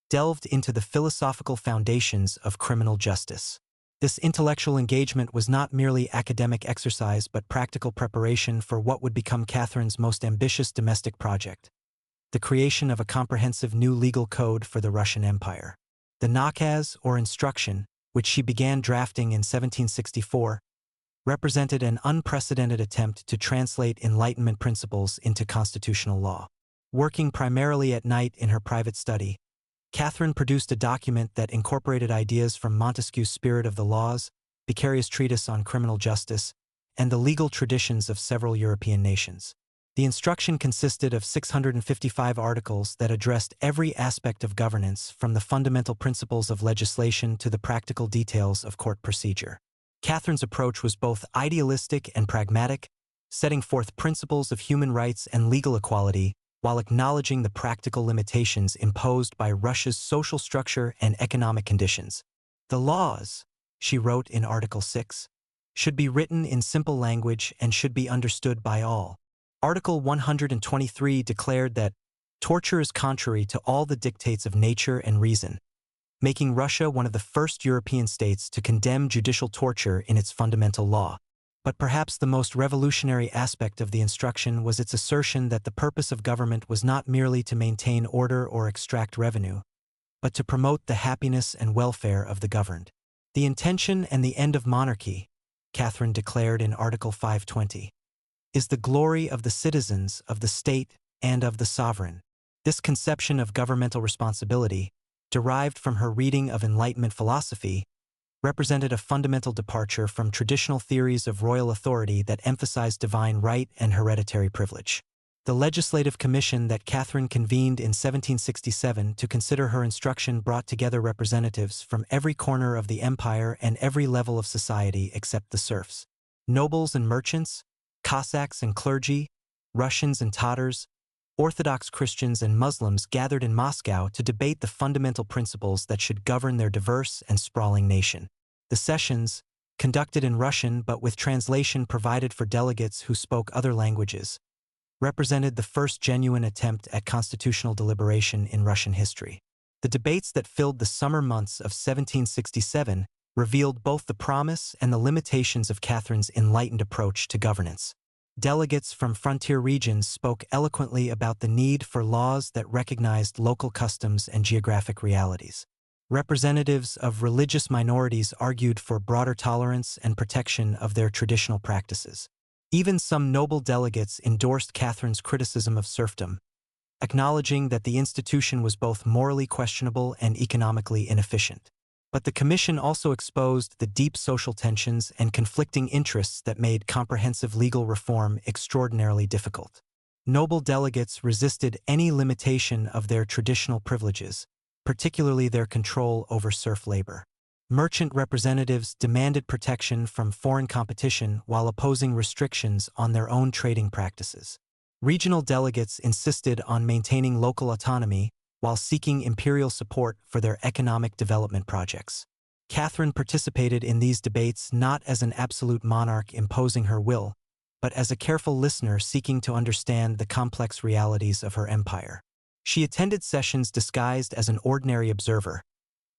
delved into the philosophical foundations of criminal justice. This intellectual engagement was not merely academic exercise but practical preparation for what would become Catherine's most ambitious domestic project: the creation of a comprehensive new legal code for the Russian Empire. The Nakaz, or instruction, which she began drafting in 1764, represented an unprecedented attempt to translate Enlightenment principles into constitutional law. Working primarily at night in her private study, Catherine produced a document that incorporated ideas from Montesquieu's Spirit of the Laws, Beccaриa's treatise on criminal justice, and the legal traditions of several European nations. The instruction consisted of 655 articles that addressed every aspect of governance, from the fundamental principles of legislation to the practical details of court procedure. Catherine's approach was both idealistic and pragmatic, setting forth principles of human rights and legal equality while acknowledging the practical limitations imposed by Russia's social structure and economic conditions. The laws, she wrote in Article 6, should be written in simple language and should be understood by all. Article 123 declared that torture is contrary to all the dictates of nature and reason, making Russia one of the first European states to condemn judicial torture in its fundamental law. But perhaps the most revolutionary aspect of the instruction was its assertion that the purpose of government was not merely to maintain order or extract revenue, but to promote the happiness and welfare of the governed. The intention and the end of monarchy, Catherine declared in Article 520, is the glory of the citizens, of the state, and of the sovereign. This conception of governmental responsibility, derived from her reading of Enlightenment philosophy, represented a fundamental departure from traditional theories of royal authority that emphasized divine right and hereditary privilege. The legislative commission that Catherine convened in 1767 to consider her instruction brought together representatives from every corner of the empire and every level of society except the serfs. Nobles and merchants, Cossacks and clergy, Russians and Tatars, Orthodox Christians and Muslims gathered in Moscow to debate the fundamental principles that should govern their diverse and sprawling nation. The sessions, conducted in Russian but with translation provided for delegates who spoke other languages, represented the first genuine attempt at constitutional deliberation in Russian history. The debates that filled the summer months of 1767 revealed both the promise and the limitations of Catherine's enlightened approach to governance. Delegates from frontier regions spoke eloquently about the need for laws that recognized local customs and geographic realities. Representatives of religious minorities argued for broader tolerance and protection of their traditional practices. Even some noble delegates endorsed Catherine's criticism of serfdom, acknowledging that the institution was both morally questionable and economically inefficient. But the commission also exposed the deep social tensions and conflicting interests that made comprehensive legal reform extraordinarily difficult. Noble delegates resisted any limitation of their traditional privileges, particularly their control over serf labor. Merchant representatives demanded protection from foreign competition while opposing restrictions on their own trading practices. Regional delegates insisted on maintaining local autonomy while seeking imperial support for their economic development projects. Catherine participated in these debates not as an absolute monarch imposing her will, but as a careful listener seeking to understand the complex realities of her empire. She attended sessions disguised as an ordinary observer,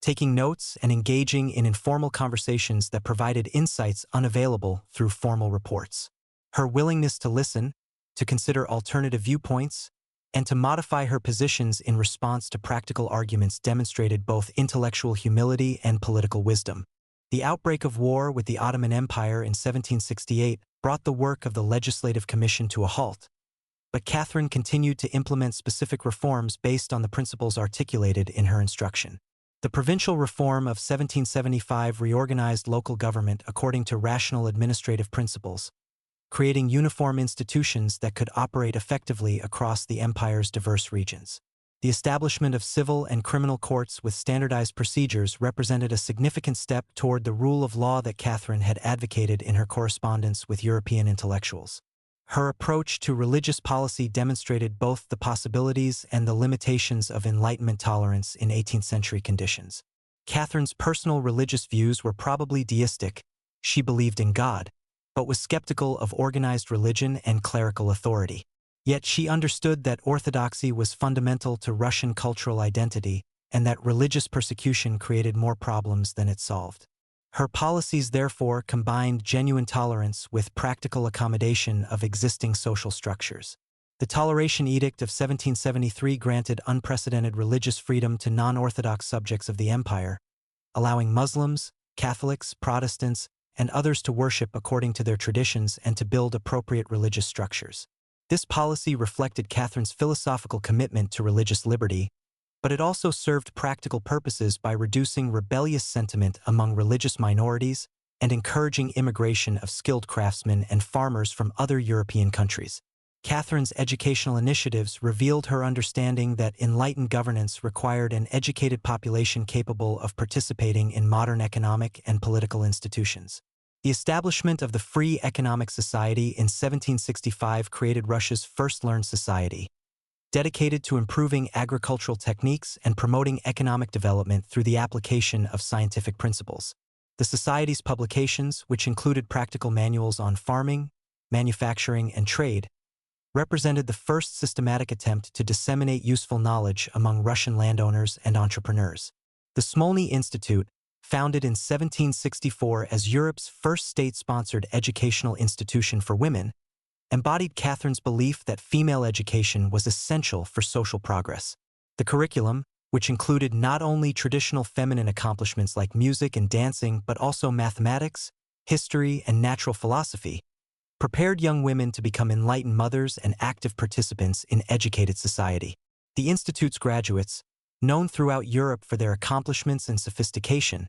taking notes and engaging in informal conversations that provided insights unavailable through formal reports. Her willingness to listen, to consider alternative viewpoints, and to modify her positions in response to practical arguments demonstrated both intellectual humility and political wisdom. The outbreak of war with the Ottoman Empire in 1768 brought the work of the Legislative Commission to a halt, but Catherine continued to implement specific reforms based on the principles articulated in her instruction. The Provincial Reform of 1775 reorganized local government according to rational administrative principles, creating uniform institutions that could operate effectively across the empire's diverse regions. The establishment of civil and criminal courts with standardized procedures represented a significant step toward the rule of law that Catherine had advocated in her correspondence with European intellectuals. Her approach to religious policy demonstrated both the possibilities and the limitations of Enlightenment tolerance in 18th-century conditions. Catherine's personal religious views were probably deistic. She believed in God, but was skeptical of organized religion and clerical authority. Yet she understood that orthodoxy was fundamental to Russian cultural identity and that religious persecution created more problems than it solved. Her policies therefore combined genuine tolerance with practical accommodation of existing social structures. The Toleration Edict of 1773 granted unprecedented religious freedom to non-Orthodox subjects of the empire, allowing Muslims, Catholics, Protestants, and others to worship according to their traditions and to build appropriate religious structures. This policy reflected Catherine's philosophical commitment to religious liberty, but it also served practical purposes by reducing rebellious sentiment among religious minorities and encouraging immigration of skilled craftsmen and farmers from other European countries. Catherine's educational initiatives revealed her understanding that enlightened governance required an educated population capable of participating in modern economic and political institutions. The establishment of the Free Economic Society in 1765 created Russia's first learned society, dedicated to improving agricultural techniques and promoting economic development through the application of scientific principles. The society's publications, which included practical manuals on farming, manufacturing, and trade, represented the first systematic attempt to disseminate useful knowledge among Russian landowners and entrepreneurs. The Smolny Institute, founded in 1764 as Europe's first state-sponsored educational institution for women, embodied Catherine's belief that female education was essential for social progress. The curriculum, which included not only traditional feminine accomplishments like music and dancing but also mathematics, history, and natural philosophy, prepared young women to become enlightened mothers and active participants in educated society. The Institute's graduates, known throughout Europe for their accomplishments and sophistication,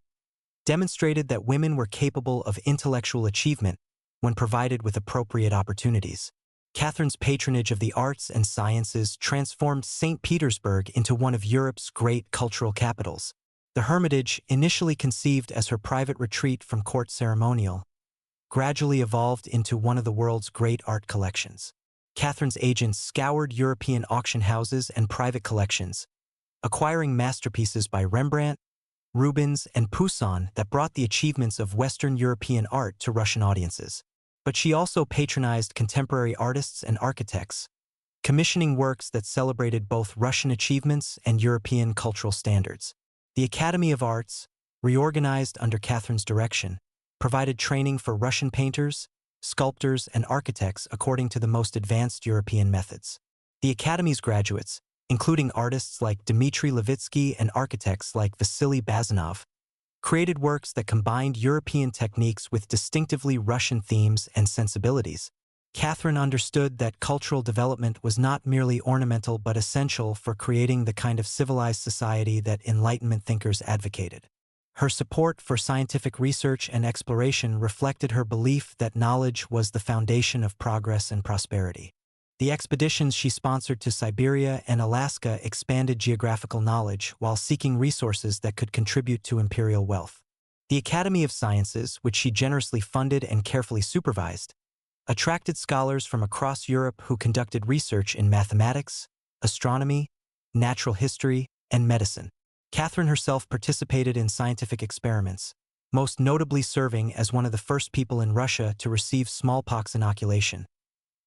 demonstrated that women were capable of intellectual achievement when provided with appropriate opportunities. Catherine's patronage of the arts and sciences transformed St. Petersburg into one of Europe's great cultural capitals. The Hermitage, initially conceived as her private retreat from court ceremonial, gradually evolved into one of the world's great art collections. Catherine's agents scoured European auction houses and private collections, acquiring masterpieces by Rembrandt, Rubens, and Poussin that brought the achievements of Western European art to Russian audiences. But she also patronized contemporary artists and architects, commissioning works that celebrated both Russian achievements and European cultural standards. The Academy of Arts, reorganized under Catherine's direction, provided training for Russian painters, sculptors, and architects according to the most advanced European methods. The Academy's graduates, including artists like Dmitry Levitsky and architects like Vasily Bazanov, created works that combined European techniques with distinctively Russian themes and sensibilities. Catherine understood that cultural development was not merely ornamental but essential for creating the kind of civilized society that Enlightenment thinkers advocated. Her support for scientific research and exploration reflected her belief that knowledge was the foundation of progress and prosperity. The expeditions she sponsored to Siberia and Alaska expanded geographical knowledge while seeking resources that could contribute to imperial wealth. The Academy of Sciences, which she generously funded and carefully supervised, attracted scholars from across Europe who conducted research in mathematics, astronomy, natural history, and medicine. Catherine herself participated in scientific experiments, most notably serving as one of the first people in Russia to receive smallpox inoculation,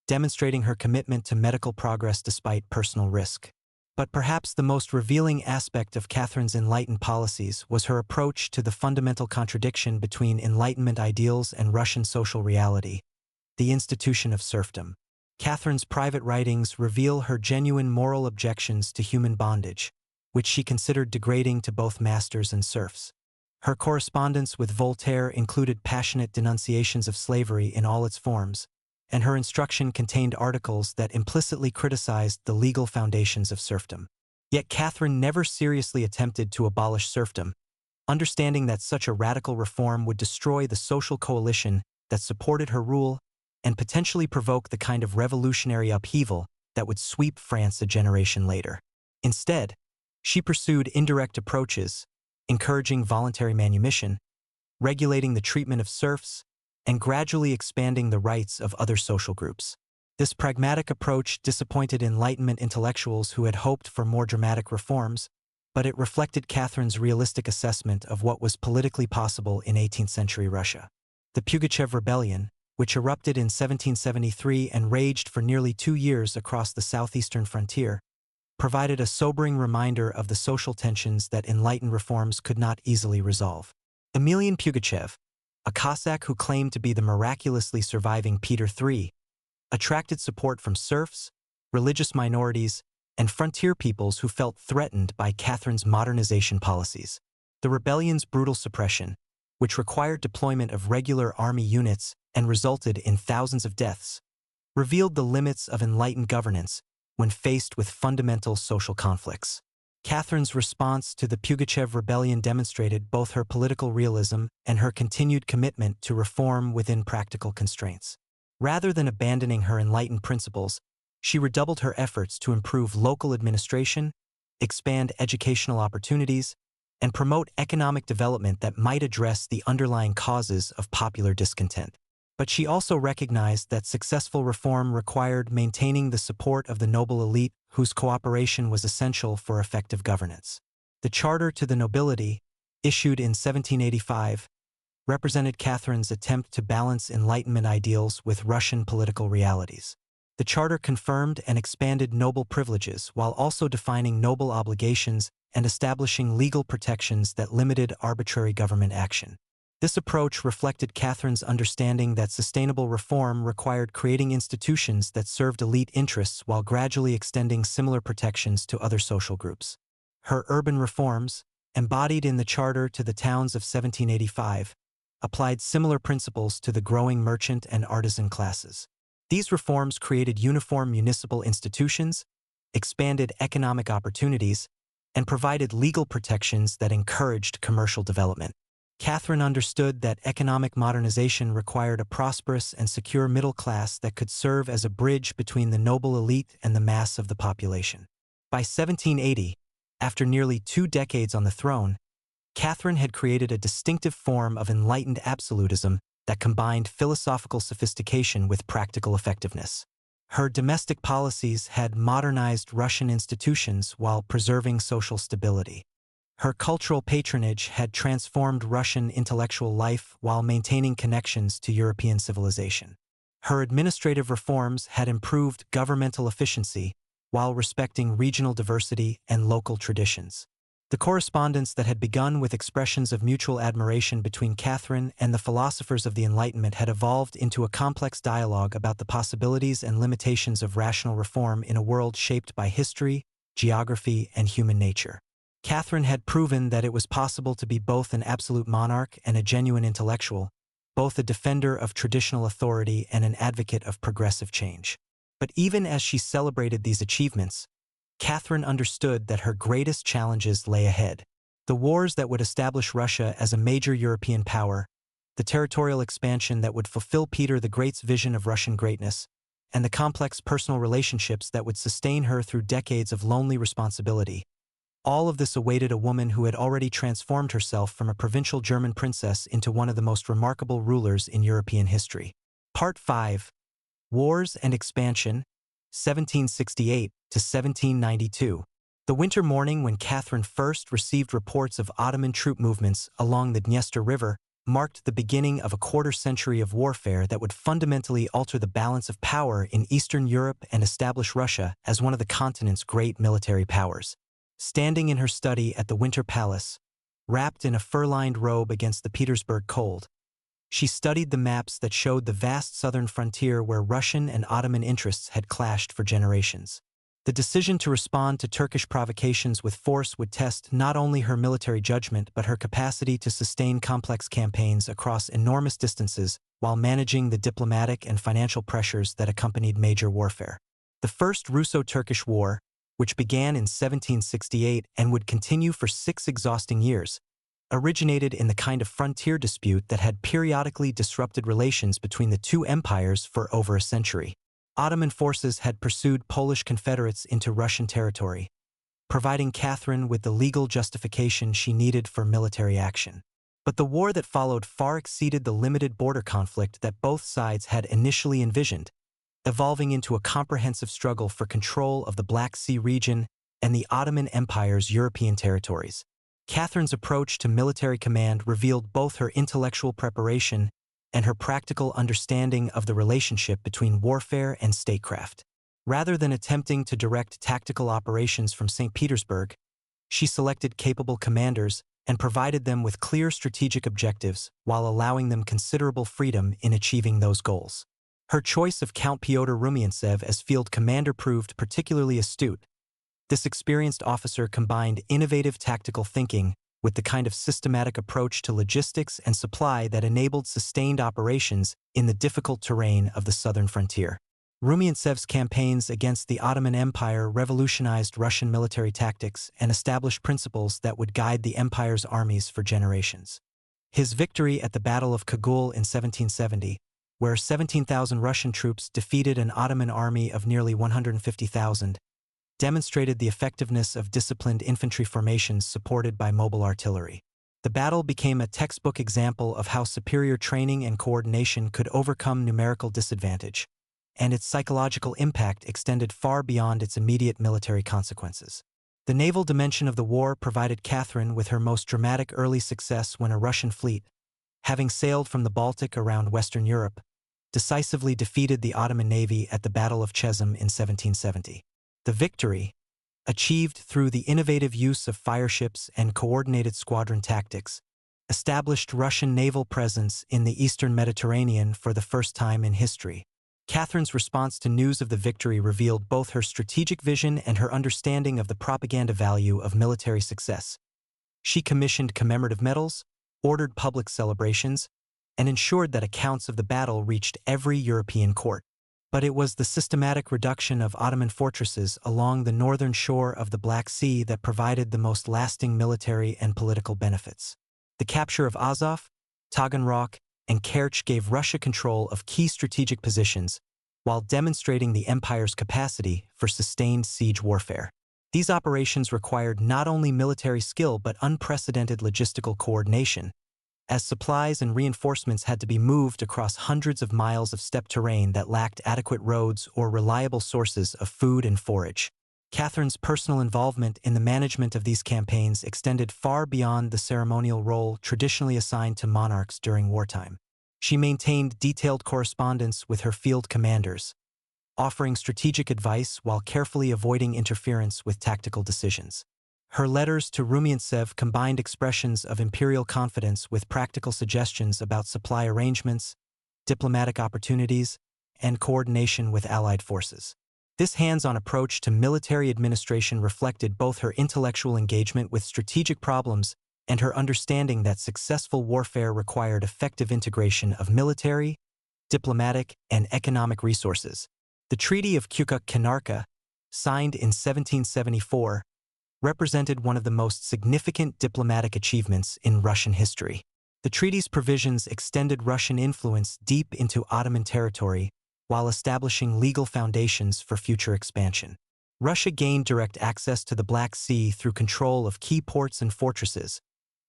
demonstrating her commitment to medical progress despite personal risk. But perhaps the most revealing aspect of Catherine's Enlightened policies was her approach to the fundamental contradiction between Enlightenment ideals and Russian social reality, the institution of serfdom. Catherine's private writings reveal her genuine moral objections to human bondage, which she considered degrading to both masters and serfs. Her correspondence with Voltaire included passionate denunciations of slavery in all its forms, and her instruction contained articles that implicitly criticized the legal foundations of serfdom. Yet Catherine never seriously attempted to abolish serfdom, understanding that such a radical reform would destroy the social coalition that supported her rule and potentially provoke the kind of revolutionary upheaval that would sweep France a generation later. Instead, she pursued indirect approaches, encouraging voluntary manumission, regulating the treatment of serfs, and gradually expanding the rights of other social groups. This pragmatic approach disappointed Enlightenment intellectuals who had hoped for more dramatic reforms, but it reflected Catherine's realistic assessment of what was politically possible in 18th-century Russia. The Pugachev Rebellion, which erupted in 1773 and raged for nearly 2 years across the southeastern frontier, provided a sobering reminder of the social tensions that enlightened reforms could not easily resolve. Emelian Pugachev, a Cossack who claimed to be the miraculously surviving Peter III, attracted support from serfs, religious minorities, and frontier peoples who felt threatened by Catherine's modernization policies. The rebellion's brutal suppression, which required deployment of regular army units and resulted in thousands of deaths, revealed the limits of enlightened governance when faced with fundamental social conflicts. Catherine's response to the Pugachev rebellion demonstrated both her political realism and her continued commitment to reform within practical constraints. Rather than abandoning her enlightened principles, she redoubled her efforts to improve local administration, expand educational opportunities, and promote economic development that might address the underlying causes of popular discontent. But she also recognized that successful reform required maintaining the support of the noble elite whose cooperation was essential for effective governance. The Charter to the Nobility, issued in 1785, represented Catherine's attempt to balance Enlightenment ideals with Russian political realities. The Charter confirmed and expanded noble privileges while also defining noble obligations and establishing legal protections that limited arbitrary government action. This approach reflected Catherine's understanding that sustainable reform required creating institutions that served elite interests while gradually extending similar protections to other social groups. Her urban reforms, embodied in the Charter to the Towns of 1785, applied similar principles to the growing merchant and artisan classes. These reforms created uniform municipal institutions, expanded economic opportunities, and provided legal protections that encouraged commercial development. Catherine understood that economic modernization required a prosperous and secure middle class that could serve as a bridge between the noble elite and the mass of the population. By 1780, after nearly 2 decades on the throne, Catherine had created a distinctive form of enlightened absolutism that combined philosophical sophistication with practical effectiveness. Her domestic policies had modernized Russian institutions while preserving social stability. Her cultural patronage had transformed Russian intellectual life while maintaining connections to European civilization. Her administrative reforms had improved governmental efficiency while respecting regional diversity and local traditions. The correspondence that had begun with expressions of mutual admiration between Catherine and the philosophers of the Enlightenment had evolved into a complex dialogue about the possibilities and limitations of rational reform in a world shaped by history, geography, and human nature. Catherine had proven that it was possible to be both an absolute monarch and a genuine intellectual, both a defender of traditional authority and an advocate of progressive change. But even as she celebrated these achievements, Catherine understood that her greatest challenges lay ahead. The wars that would establish Russia as a major European power, the territorial expansion that would fulfill Peter the Great's vision of Russian greatness, and the complex personal relationships that would sustain her through decades of lonely responsibility. All of this awaited a woman who had already transformed herself from a provincial German princess into one of the most remarkable rulers in European history. Part 5. Wars and Expansion, 1768 to 1792. The winter morning when Catherine first received reports of Ottoman troop movements along the Dniester River marked the beginning of a quarter-century of warfare that would fundamentally alter the balance of power in Eastern Europe and establish Russia as one of the continent's great military powers. Standing in her study at the Winter Palace, wrapped in a fur-lined robe against the Petersburg cold, she studied the maps that showed the vast southern frontier where Russian and Ottoman interests had clashed for generations. The decision to respond to Turkish provocations with force would test not only her military judgment but her capacity to sustain complex campaigns across enormous distances while managing the diplomatic and financial pressures that accompanied major warfare. The First Russo-Turkish War, which began in 1768 and would continue for 6 exhausting years, originated in the kind of frontier dispute that had periodically disrupted relations between the two empires for over a century. Ottoman forces had pursued Polish Confederates into Russian territory, providing Catherine with the legal justification she needed for military action. But the war that followed far exceeded the limited border conflict that both sides had initially envisioned, evolving into a comprehensive struggle for control of the Black Sea region and the Ottoman Empire's European territories. Catherine's approach to military command revealed both her intellectual preparation and her practical understanding of the relationship between warfare and statecraft. Rather than attempting to direct tactical operations from St. Petersburg, she selected capable commanders and provided them with clear strategic objectives while allowing them considerable freedom in achieving those goals. Her choice of Count Pyotr Rumiantsev as field commander proved particularly astute. This experienced officer combined innovative tactical thinking with the kind of systematic approach to logistics and supply that enabled sustained operations in the difficult terrain of the southern frontier. Rumiantsev's campaigns against the Ottoman Empire revolutionized Russian military tactics and established principles that would guide the empire's armies for generations. His victory at the Battle of Kagul in 1770, where 17,000 Russian troops defeated an Ottoman army of nearly 150,000, demonstrated the effectiveness of disciplined infantry formations supported by mobile artillery. The battle became a textbook example of how superior training and coordination could overcome numerical disadvantage, and its psychological impact extended far beyond its immediate military consequences. The naval dimension of the war provided Catherine with her most dramatic early success when a Russian fleet, having sailed from the Baltic around Western Europe, decisively defeated the Ottoman navy at the Battle of Chezem in 1770. The victory, achieved through the innovative use of fireships and coordinated squadron tactics, established Russian naval presence in the eastern Mediterranean for the first time in history. Catherine's response to news of the victory revealed both her strategic vision and her understanding of the propaganda value of military success. She commissioned commemorative medals, ordered public celebrations, and ensured that accounts of the battle reached every European court. But it was the systematic reduction of Ottoman fortresses along the northern shore of the Black Sea that provided the most lasting military and political benefits. The capture of Azov, Taganrog, and Kerch gave Russia control of key strategic positions, while demonstrating the empire's capacity for sustained siege warfare. These operations required not only military skill but unprecedented logistical coordination, as supplies and reinforcements had to be moved across hundreds of miles of steppe terrain that lacked adequate roads or reliable sources of food and forage. Catherine's personal involvement in the management of these campaigns extended far beyond the ceremonial role traditionally assigned to monarchs during wartime. She maintained detailed correspondence with her field commanders, offering strategic advice while carefully avoiding interference with tactical decisions. Her letters to Rumiantsev combined expressions of imperial confidence with practical suggestions about supply arrangements, diplomatic opportunities, and coordination with allied forces. This hands-on approach to military administration reflected both her intellectual engagement with strategic problems and her understanding that successful warfare required effective integration of military, diplomatic, and economic resources. The Treaty of Kukuk-Kanarka, signed in 1774, represented one of the most significant diplomatic achievements in Russian history. The treaty's provisions extended Russian influence deep into Ottoman territory while establishing legal foundations for future expansion. Russia gained direct access to the Black Sea through control of key ports and fortresses,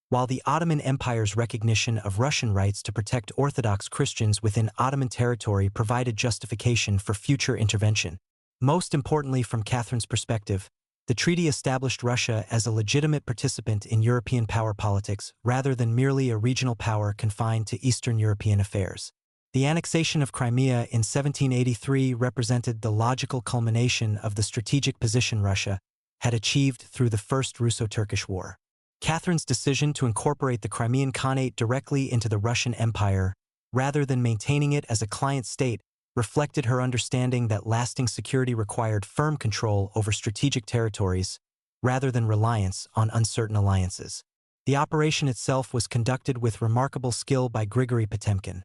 while the Ottoman Empire's recognition of Russian rights to protect Orthodox Christians within Ottoman territory provided justification for future intervention. Most importantly, from Catherine's perspective, the treaty established Russia as a legitimate participant in European power politics rather than merely a regional power confined to Eastern European affairs. The annexation of Crimea in 1783 represented the logical culmination of the strategic position Russia had achieved through the First Russo-Turkish War. Catherine's decision to incorporate the Crimean Khanate directly into the Russian Empire, rather than maintaining it as a client state, reflected her understanding that lasting security required firm control over strategic territories, rather than reliance on uncertain alliances. The operation itself was conducted with remarkable skill by Grigory Potemkin,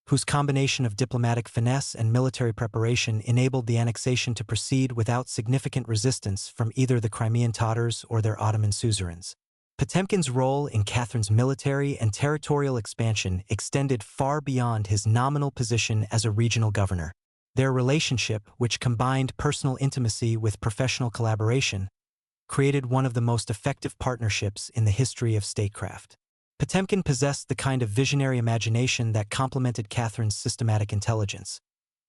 whose combination of diplomatic finesse and military preparation enabled the annexation to proceed without significant resistance from either the Crimean Tatars or their Ottoman suzerains. Potemkin's role in Catherine's military and territorial expansion extended far beyond his nominal position as a regional governor. Their relationship, which combined personal intimacy with professional collaboration, created one of the most effective partnerships in the history of statecraft. Potemkin possessed the kind of visionary imagination that complemented Catherine's systematic intelligence,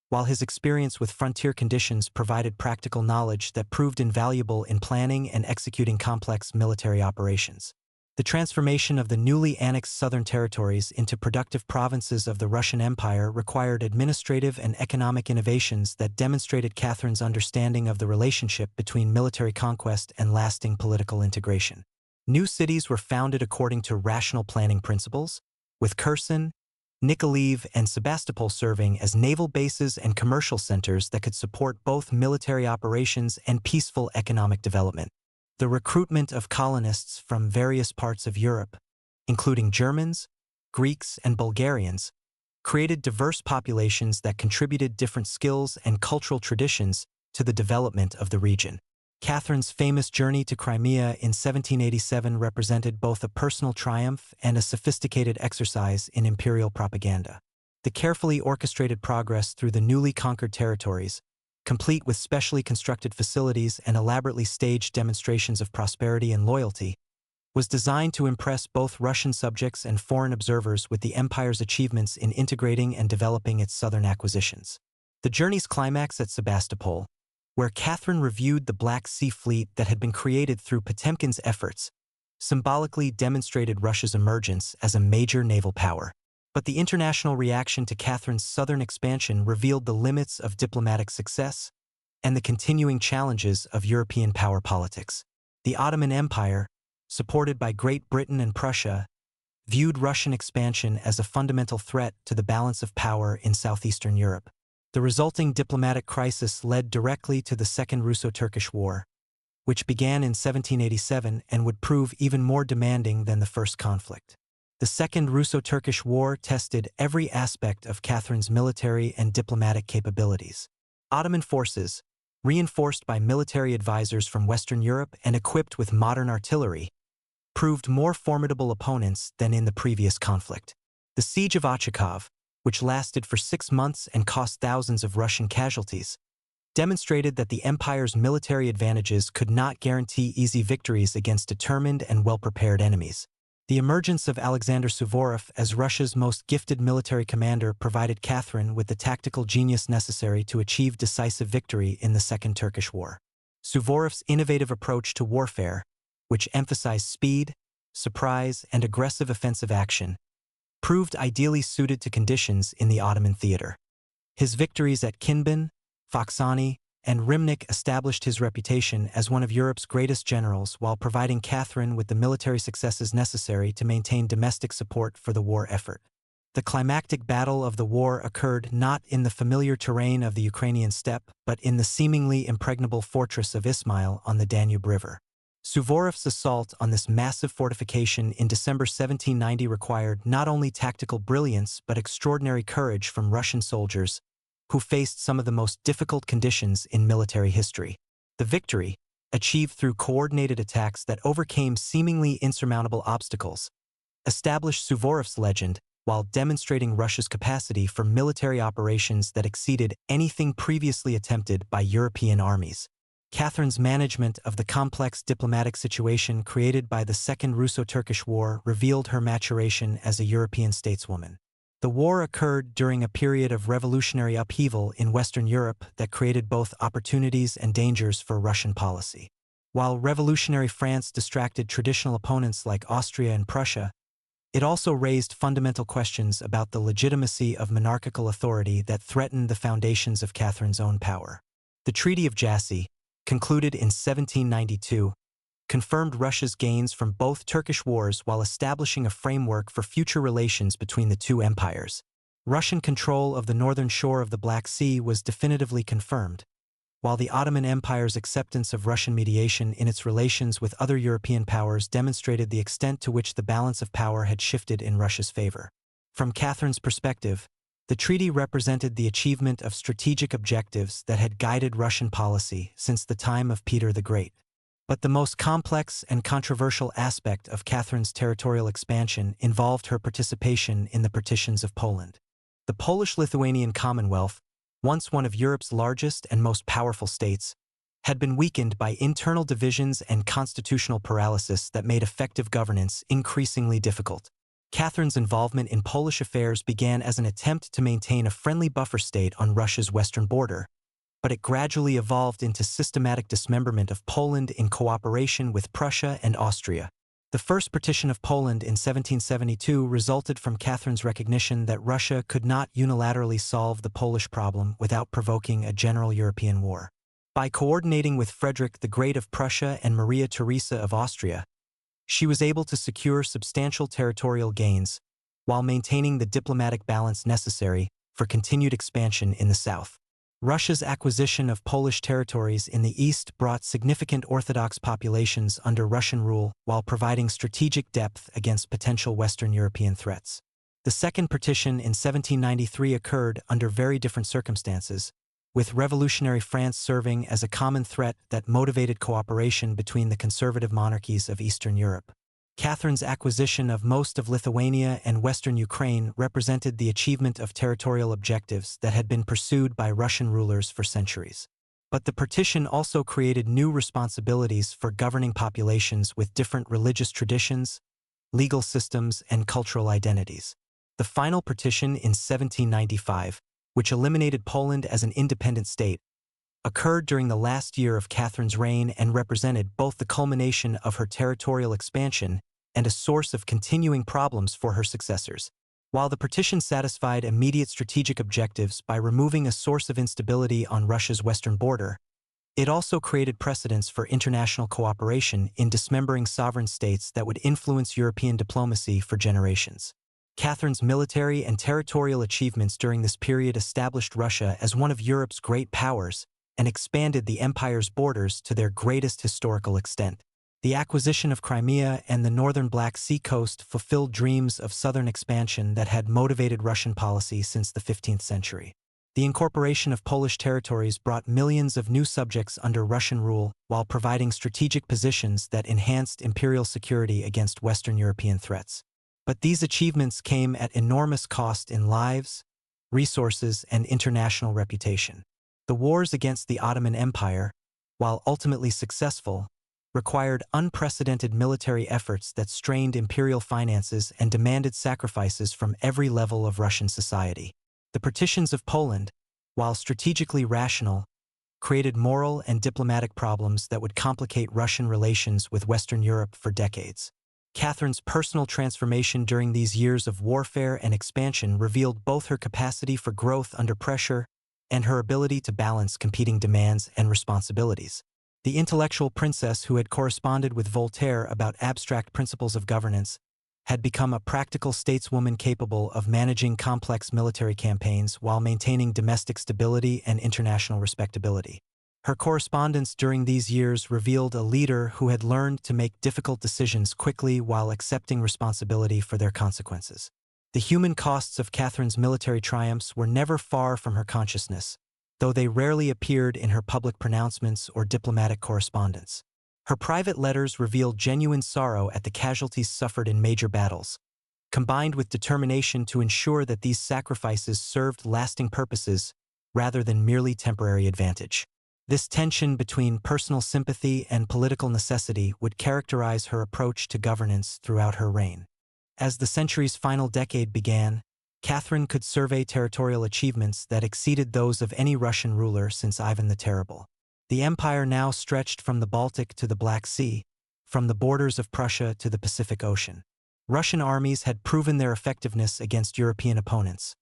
while his experience with frontier conditions provided practical knowledge that proved invaluable in planning and executing complex military operations. The transformation of the newly annexed southern territories into productive provinces of the Russian Empire required administrative and economic innovations that demonstrated Catherine's understanding of the relationship between military conquest and lasting political integration. New cities were founded according to rational planning principles, with Kherson, Nikolaev, and Sebastopol serving as naval bases and commercial centers that could support both military operations and peaceful economic development. The recruitment of colonists from various parts of Europe, including Germans, Greeks, and Bulgarians, created diverse populations that contributed different skills and cultural traditions to the development of the region. Catherine's famous journey to Crimea in 1787 represented both a personal triumph and a sophisticated exercise in imperial propaganda. The carefully orchestrated progress through the newly conquered territories, complete with specially constructed facilities and elaborately staged demonstrations of prosperity and loyalty, was designed to impress both Russian subjects and foreign observers with the empire's achievements in integrating and developing its southern acquisitions. The journey's climax at Sebastopol, where Catherine reviewed the Black Sea Fleet that had been created through Potemkin's efforts, symbolically demonstrated Russia's emergence as a major naval power. But the international reaction to Catherine's southern expansion revealed the limits of diplomatic success and the continuing challenges of European power politics. The Ottoman Empire, supported by Great Britain and Prussia, viewed Russian expansion as a fundamental threat to the balance of power in southeastern Europe. The resulting diplomatic crisis led directly to the Second Russo-Turkish War, which began in 1787 and would prove even more demanding than the first conflict. The Second Russo-Turkish War tested every aspect of Catherine's military and diplomatic capabilities. Ottoman forces, reinforced by military advisors from Western Europe and equipped with modern artillery, proved more formidable opponents than in the previous conflict. The Siege of Ochakov, which lasted for 6 months and cost thousands of Russian casualties, demonstrated that the empire's military advantages could not guarantee easy victories against determined and well-prepared enemies. The emergence of Alexander Suvorov as Russia's most gifted military commander provided Catherine with the tactical genius necessary to achieve decisive victory in the Second Turkish War. Suvorov's innovative approach to warfare, which emphasized speed, surprise, and aggressive offensive action, proved ideally suited to conditions in the Ottoman theater. His victories at Kinban, Foksani, and Rymnik established his reputation as one of Europe's greatest generals while providing Catherine with the military successes necessary to maintain domestic support for the war effort. The climactic battle of the war occurred not in the familiar terrain of the Ukrainian steppe, but in the seemingly impregnable fortress of Ismail on the Danube River. Suvorov's assault on this massive fortification in December 1790 required not only tactical brilliance but extraordinary courage from Russian soldiers who faced some of the most difficult conditions in military history. The victory, achieved through coordinated attacks that overcame seemingly insurmountable obstacles, established Suvorov's legend while demonstrating Russia's capacity for military operations that exceeded anything previously attempted by European armies. Catherine's management of the complex diplomatic situation created by the Second Russo-Turkish War revealed her maturation as a European stateswoman. The war occurred during a period of revolutionary upheaval in Western Europe that created both opportunities and dangers for Russian policy. While revolutionary France distracted traditional opponents like Austria and Prussia, it also raised fundamental questions about the legitimacy of monarchical authority that threatened the foundations of Catherine's own power. The Treaty of Jassy, concluded in 1792, confirmed Russia's gains from both Turkish wars while establishing a framework for future relations between the two empires. Russian control of the northern shore of the Black Sea was definitively confirmed, while the Ottoman Empire's acceptance of Russian mediation in its relations with other European powers demonstrated the extent to which the balance of power had shifted in Russia's favor. From Catherine's perspective, the treaty represented the achievement of strategic objectives that had guided Russian policy since the time of Peter the Great. But the most complex and controversial aspect of Catherine's territorial expansion involved her participation in the partitions of Poland. The Polish-Lithuanian Commonwealth, once one of Europe's largest and most powerful states, had been weakened by internal divisions and constitutional paralysis that made effective governance increasingly difficult. Catherine's involvement in Polish affairs began as an attempt to maintain a friendly buffer state on Russia's western border, but it gradually evolved into systematic dismemberment of Poland in cooperation with Prussia and Austria. The first partition of Poland in 1772 resulted from Catherine's recognition that Russia could not unilaterally solve the Polish problem without provoking a general European war. By coordinating with Frederick the Great of Prussia and Maria Theresa of Austria, She was able to secure substantial territorial gains while maintaining the diplomatic balance necessary for continued expansion in the south. Russia's acquisition of Polish territories in the east brought significant Orthodox populations under Russian rule while providing strategic depth against potential Western European threats. The Second Partition in 1793 occurred under very different circumstances, with revolutionary France serving as a common threat that motivated cooperation between the conservative monarchies of Eastern Europe. Catherine's acquisition of most of Lithuania and western Ukraine represented the achievement of territorial objectives that had been pursued by Russian rulers for centuries. But the partition also created new responsibilities for governing populations with different religious traditions, legal systems, and cultural identities. The final partition in 1795, which eliminated Poland as an independent state, occurred during the last year of Catherine's reign and represented both the culmination of her territorial expansion and a source of continuing problems for her successors. While the partition satisfied immediate strategic objectives by removing a source of instability on Russia's western border, it also created precedents for international cooperation in dismembering sovereign states that would influence European diplomacy for generations. Catherine's military and territorial achievements during this period established Russia as one of Europe's great powers and expanded the empire's borders to their greatest historical extent. The acquisition of Crimea and the northern Black Sea coast fulfilled dreams of southern expansion that had motivated Russian policy since the 15th century. The incorporation of Polish territories brought millions of new subjects under Russian rule while providing strategic positions that enhanced imperial security against Western European threats. But these achievements came at enormous cost in lives, resources, and international reputation. The wars against the Ottoman Empire, while ultimately successful, required unprecedented military efforts that strained imperial finances and demanded sacrifices from every level of Russian society. The partitions of Poland, while strategically rational, created moral and diplomatic problems that would complicate Russian relations with Western Europe for decades. Catherine's personal transformation during these years of warfare and expansion revealed both her capacity for growth under pressure and her ability to balance competing demands and responsibilities. The intellectual princess who had corresponded with Voltaire about abstract principles of governance had become a practical stateswoman capable of managing complex military campaigns while maintaining domestic stability and international respectability. Her correspondence during these years revealed a leader who had learned to make difficult decisions quickly while accepting responsibility for their consequences. The human costs of Catherine's military triumphs were never far from her consciousness, though they rarely appeared in her public pronouncements or diplomatic correspondence. Her private letters revealed genuine sorrow at the casualties suffered in major battles, combined with determination to ensure that these sacrifices served lasting purposes rather than merely temporary advantage. This tension between personal sympathy and political necessity would characterize her approach to governance throughout her reign. As the century's final decade began, Catherine could survey territorial achievements that exceeded those of any Russian ruler since Ivan the Terrible. The empire now stretched from the Baltic to the Black Sea, from the borders of Prussia to the Pacific Ocean. Russian armies had proven their effectiveness against European opponents,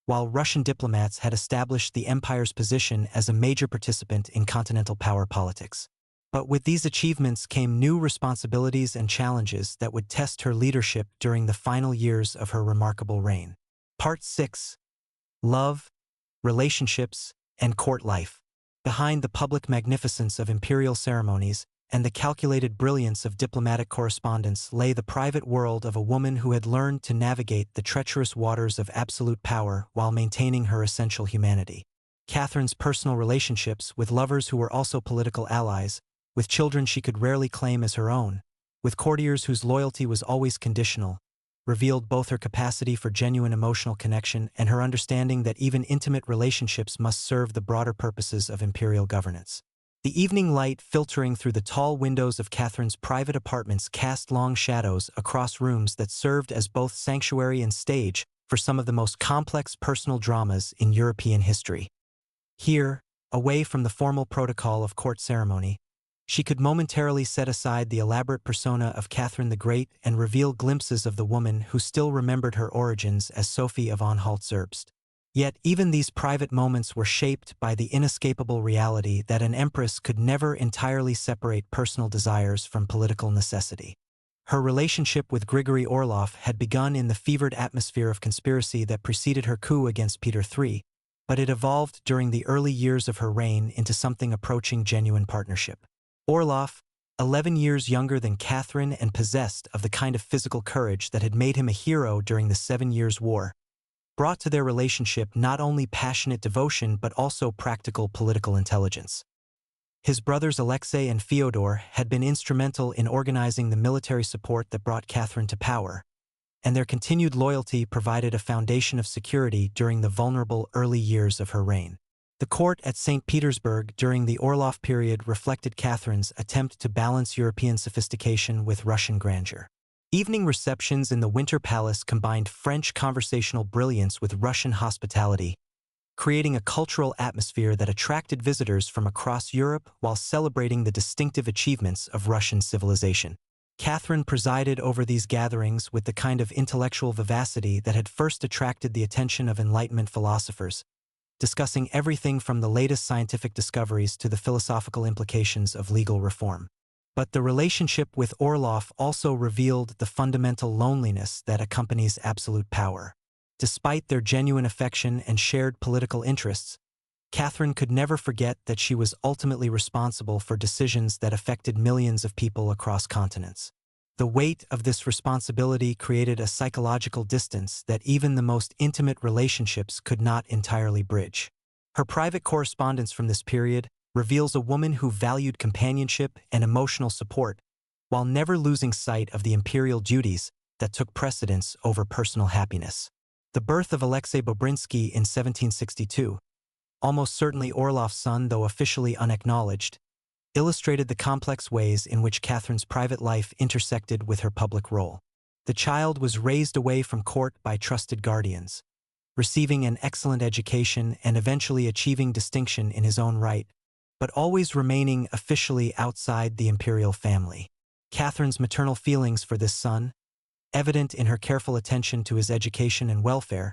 while Russian diplomats had established the empire's position as a major participant in continental power politics. But with these achievements came new responsibilities and challenges that would test her leadership during the final years of her remarkable reign. Part 6. Love, Relationships, and Court Life. Behind the public magnificence of imperial ceremonies and the calculated brilliance of diplomatic correspondence lay the private world of a woman who had learned to navigate the treacherous waters of absolute power while maintaining her essential humanity. Catherine's personal relationships with lovers who were also political allies, with children she could rarely claim as her own, with courtiers whose loyalty was always conditional, revealed both her capacity for genuine emotional connection and her understanding that even intimate relationships must serve the broader purposes of imperial governance. The evening light filtering through the tall windows of Catherine's private apartments cast long shadows across rooms that served as both sanctuary and stage for some of the most complex personal dramas in European history. Here, away from the formal protocol of court ceremony, she could momentarily set aside the elaborate persona of Catherine the Great and reveal glimpses of the woman who still remembered her origins as Sophie of Anhalt-Zerbst. Yet even these private moments were shaped by the inescapable reality that an empress could never entirely separate personal desires from political necessity. Her relationship with Grigory Orlov had begun in the fevered atmosphere of conspiracy that preceded her coup against Peter III, but it evolved during the early years of her reign into something approaching genuine partnership. Orlov, 11 years younger than Catherine and possessed of the kind of physical courage that had made him a hero during the 7 Years' War, brought to their relationship not only passionate devotion but also practical political intelligence. His brothers Alexei and Fyodor had been instrumental in organizing the military support that brought Catherine to power, and their continued loyalty provided a foundation of security during the vulnerable early years of her reign. The court at St. Petersburg during the Orlov period reflected Catherine's attempt to balance European sophistication with Russian grandeur. Evening receptions in the Winter Palace combined French conversational brilliance with Russian hospitality, creating a cultural atmosphere that attracted visitors from across Europe while celebrating the distinctive achievements of Russian civilization. Catherine presided over these gatherings with the kind of intellectual vivacity that had first attracted the attention of Enlightenment philosophers, discussing everything from the latest scientific discoveries to the philosophical implications of legal reform. But the relationship with Orlov also revealed the fundamental loneliness that accompanies absolute power. Despite their genuine affection and shared political interests, Catherine could never forget that she was ultimately responsible for decisions that affected millions of people across continents. The weight of this responsibility created a psychological distance that even the most intimate relationships could not entirely bridge. Her private correspondence from this period reveals a woman who valued companionship and emotional support, while never losing sight of the imperial duties that took precedence over personal happiness. The birth of Alexei Bobrinsky in 1762, almost certainly Orlov's son though officially unacknowledged, illustrated the complex ways in which Catherine's private life intersected with her public role. The child was raised away from court by trusted guardians, receiving an excellent education and eventually achieving distinction in his own right, but always remaining officially outside the imperial family. Catherine's maternal feelings for this son, evident in her careful attention to his education and welfare,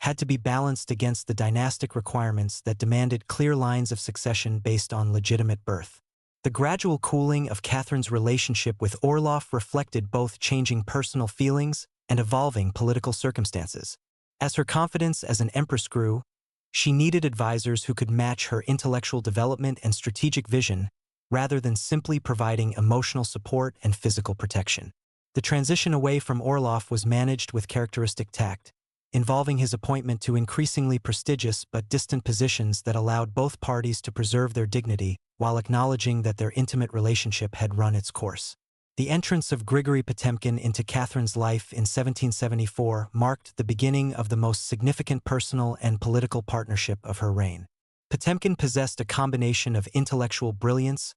had to be balanced against the dynastic requirements that demanded clear lines of succession based on legitimate birth. The gradual cooling of Catherine's relationship with Orlov reflected both changing personal feelings and evolving political circumstances. As her confidence as an empress grew, she needed advisors who could match her intellectual development and strategic vision rather than simply providing emotional support and physical protection. The transition away from Orlov was managed with characteristic tact, involving his appointment to increasingly prestigious but distant positions that allowed both parties to preserve their dignity while acknowledging that their intimate relationship had run its course. The entrance of Grigory Potemkin into Catherine's life in 1774 marked the beginning of the most significant personal and political partnership of her reign. Potemkin possessed a combination of intellectual brilliance,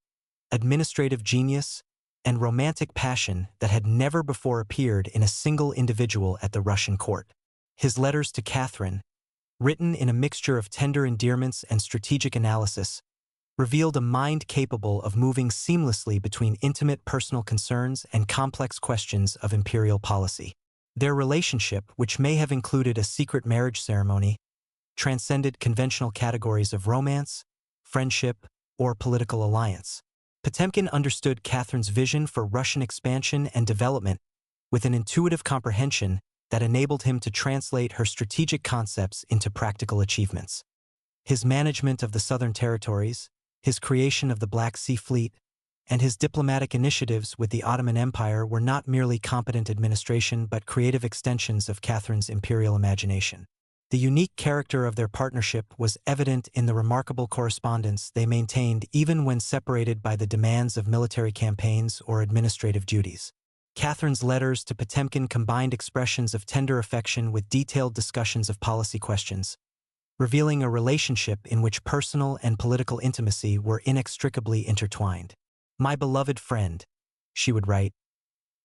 administrative genius, and romantic passion that had never before appeared in a single individual at the Russian court. His letters to Catherine, written in a mixture of tender endearments and strategic analysis, revealed a mind capable of moving seamlessly between intimate personal concerns and complex questions of imperial policy. Their relationship, which may have included a secret marriage ceremony, transcended conventional categories of romance, friendship, or political alliance. Potemkin understood Catherine's vision for Russian expansion and development with an intuitive comprehension that enabled him to translate her strategic concepts into practical achievements. His management of the southern territories, his creation of the Black Sea Fleet, and his diplomatic initiatives with the Ottoman Empire were not merely competent administration but creative extensions of Catherine's imperial imagination. The unique character of their partnership was evident in the remarkable correspondence they maintained even when separated by the demands of military campaigns or administrative duties. Catherine's letters to Potemkin combined expressions of tender affection with detailed discussions of policy questions, revealing a relationship in which personal and political intimacy were inextricably intertwined. "My beloved friend," she would write,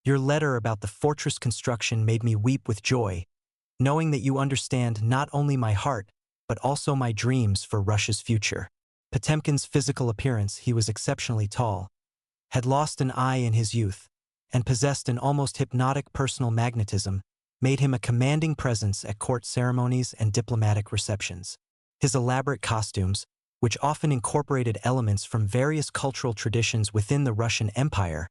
"your letter about the fortress construction made me weep with joy, knowing that you understand not only my heart, but also my dreams for Russia's future." Potemkin's physical appearance, he was exceptionally tall, had lost an eye in his youth, and possessed an almost hypnotic personal magnetism, made him a commanding presence at court ceremonies and diplomatic receptions. His elaborate costumes, which often incorporated elements from various cultural traditions within the Russian Empire,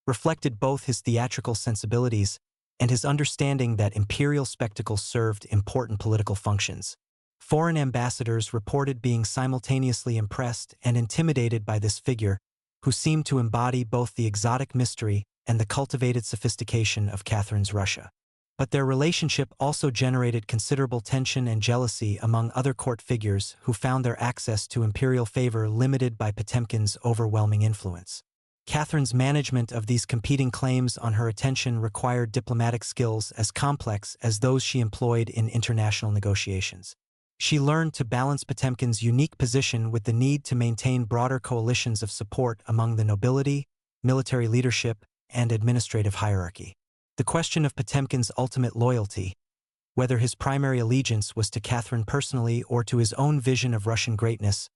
reflected both his theatrical sensibilities and his understanding that imperial spectacles served important political functions. Foreign ambassadors reported being simultaneously impressed and intimidated by this figure, who seemed to embody both the exotic mystery and the cultivated sophistication of Catherine's Russia. But their relationship also generated considerable tension and jealousy among other court figures who found their access to imperial favor limited by Potemkin's overwhelming influence. Catherine's management of these competing claims on her attention required diplomatic skills as complex as those she employed in international negotiations. She learned to balance Potemkin's unique position with the need to maintain broader coalitions of support among the nobility, military leadership, and administrative hierarchy. The question of Potemkin's ultimate loyalty, whether his primary allegiance was to Catherine personally or to his own vision of Russian greatness,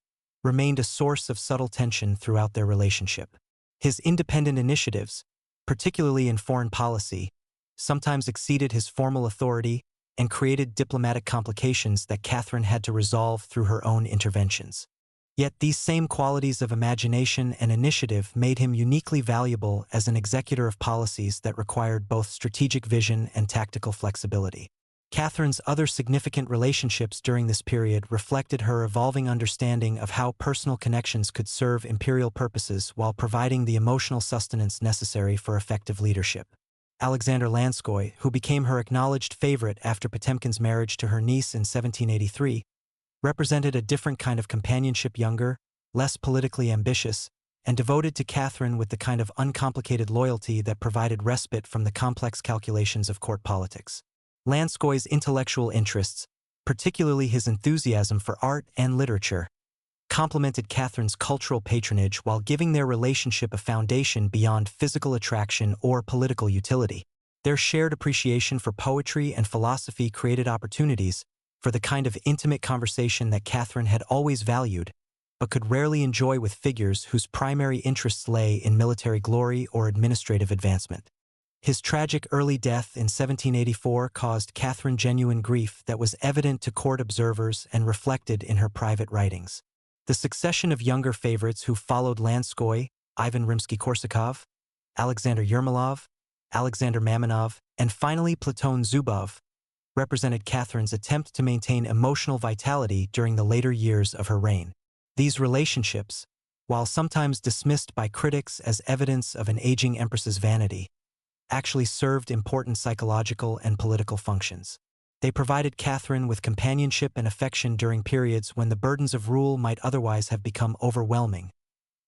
remained a source of subtle tension throughout their relationship. His independent initiatives, particularly in foreign policy, sometimes exceeded his formal authority and created diplomatic complications that Catherine had to resolve through her own interventions. Yet these same qualities of imagination and initiative made him uniquely valuable as an executor of policies that required both strategic vision and tactical flexibility. Catherine's other significant relationships during this period reflected her evolving understanding of how personal connections could serve imperial purposes while providing the emotional sustenance necessary for effective leadership. Alexander Lanskoy, who became her acknowledged favorite after Potemkin's marriage to her niece in 1783, represented a different kind of companionship, younger, less politically ambitious, and devoted to Catherine with the kind of uncomplicated loyalty that provided respite from the complex calculations of court politics. Lanskoy's intellectual interests, particularly his enthusiasm for art and literature, complemented Catherine's cultural patronage while giving their relationship a foundation beyond physical attraction or political utility. Their shared appreciation for poetry and philosophy created opportunities for the kind of intimate conversation that Catherine had always valued, but could rarely enjoy with figures whose primary interests lay in military glory or administrative advancement. His tragic early death in 1784 caused Catherine genuine grief that was evident to court observers and reflected in her private writings. The succession of younger favorites who followed Lanskoy, Ivan Rimsky-Korsakov, Alexander Yermolov, Alexander Mamonov, and finally Platon Zubov, represented Catherine's attempt to maintain emotional vitality during the later years of her reign. These relationships, while sometimes dismissed by critics as evidence of an aging empress's vanity, actually served important psychological and political functions. They provided Catherine with companionship and affection during periods when the burdens of rule might otherwise have become overwhelming,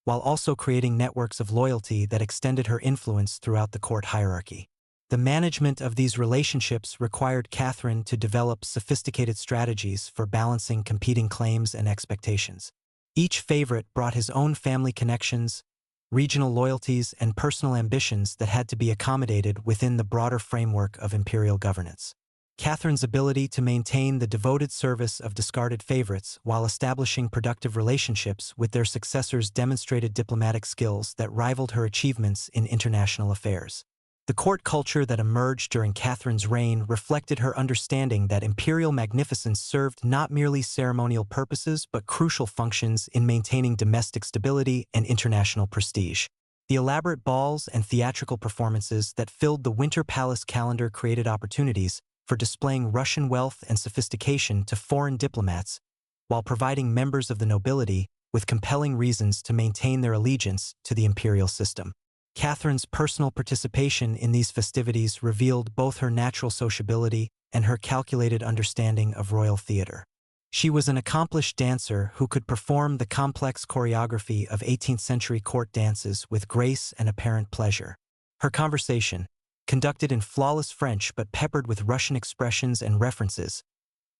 while also creating networks of loyalty that extended her influence throughout the court hierarchy. The management of these relationships required Catherine to develop sophisticated strategies for balancing competing claims and expectations. Each favorite brought his own family connections, regional loyalties, and personal ambitions that had to be accommodated within the broader framework of imperial governance. Catherine's ability to maintain the devoted service of discarded favorites while establishing productive relationships with their successors demonstrated diplomatic skills that rivaled her achievements in international affairs. The court culture that emerged during Catherine's reign reflected her understanding that imperial magnificence served not merely ceremonial purposes but crucial functions in maintaining domestic stability and international prestige. The elaborate balls and theatrical performances that filled the Winter Palace calendar created opportunities for displaying Russian wealth and sophistication to foreign diplomats, while providing members of the nobility with compelling reasons to maintain their allegiance to the imperial system. Catherine's personal participation in these festivities revealed both her natural sociability and her calculated understanding of royal theater. She was an accomplished dancer who could perform the complex choreography of 18th-century court dances with grace and apparent pleasure. Her conversation, conducted in flawless French but peppered with Russian expressions and references,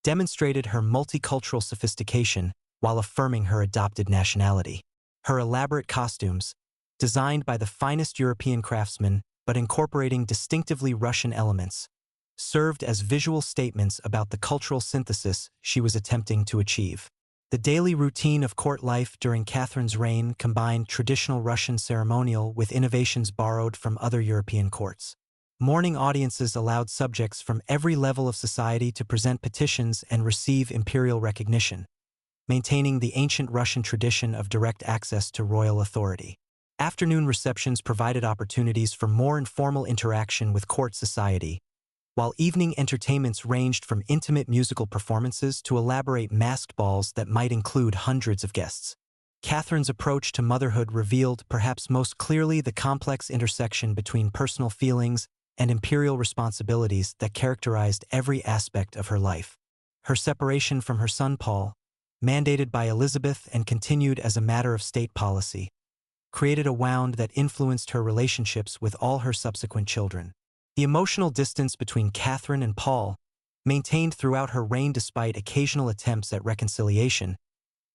demonstrated her multicultural sophistication while affirming her adopted nationality. Her elaborate costumes, designed by the finest European craftsmen but incorporating distinctively Russian elements, served as visual statements about the cultural synthesis she was attempting to achieve. The daily routine of court life during Catherine's reign combined traditional Russian ceremonial with innovations borrowed from other European courts. Morning audiences allowed subjects from every level of society to present petitions and receive imperial recognition, maintaining the ancient Russian tradition of direct access to royal authority. Afternoon receptions provided opportunities for more informal interaction with court society, while evening entertainments ranged from intimate musical performances to elaborate masked balls that might include hundreds of guests. Catherine's approach to motherhood revealed perhaps most clearly the complex intersection between personal feelings and imperial responsibilities that characterized every aspect of her life. Her separation from her son Paul, mandated by Elizabeth and continued as a matter of state policy, created a wound that influenced her relationships with all her subsequent children. The emotional distance between Catherine and Paul, maintained throughout her reign despite occasional attempts at reconciliation,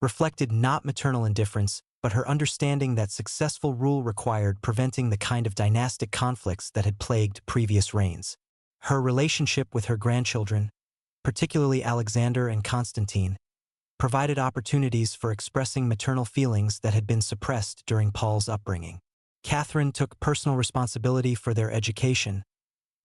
reflected not maternal indifference but her understanding that successful rule required preventing the kind of dynastic conflicts that had plagued previous reigns. Her relationship with her grandchildren, particularly Alexander and Constantine, provided opportunities for expressing maternal feelings that had been suppressed during Paul's upbringing. Catherine took personal responsibility for their education,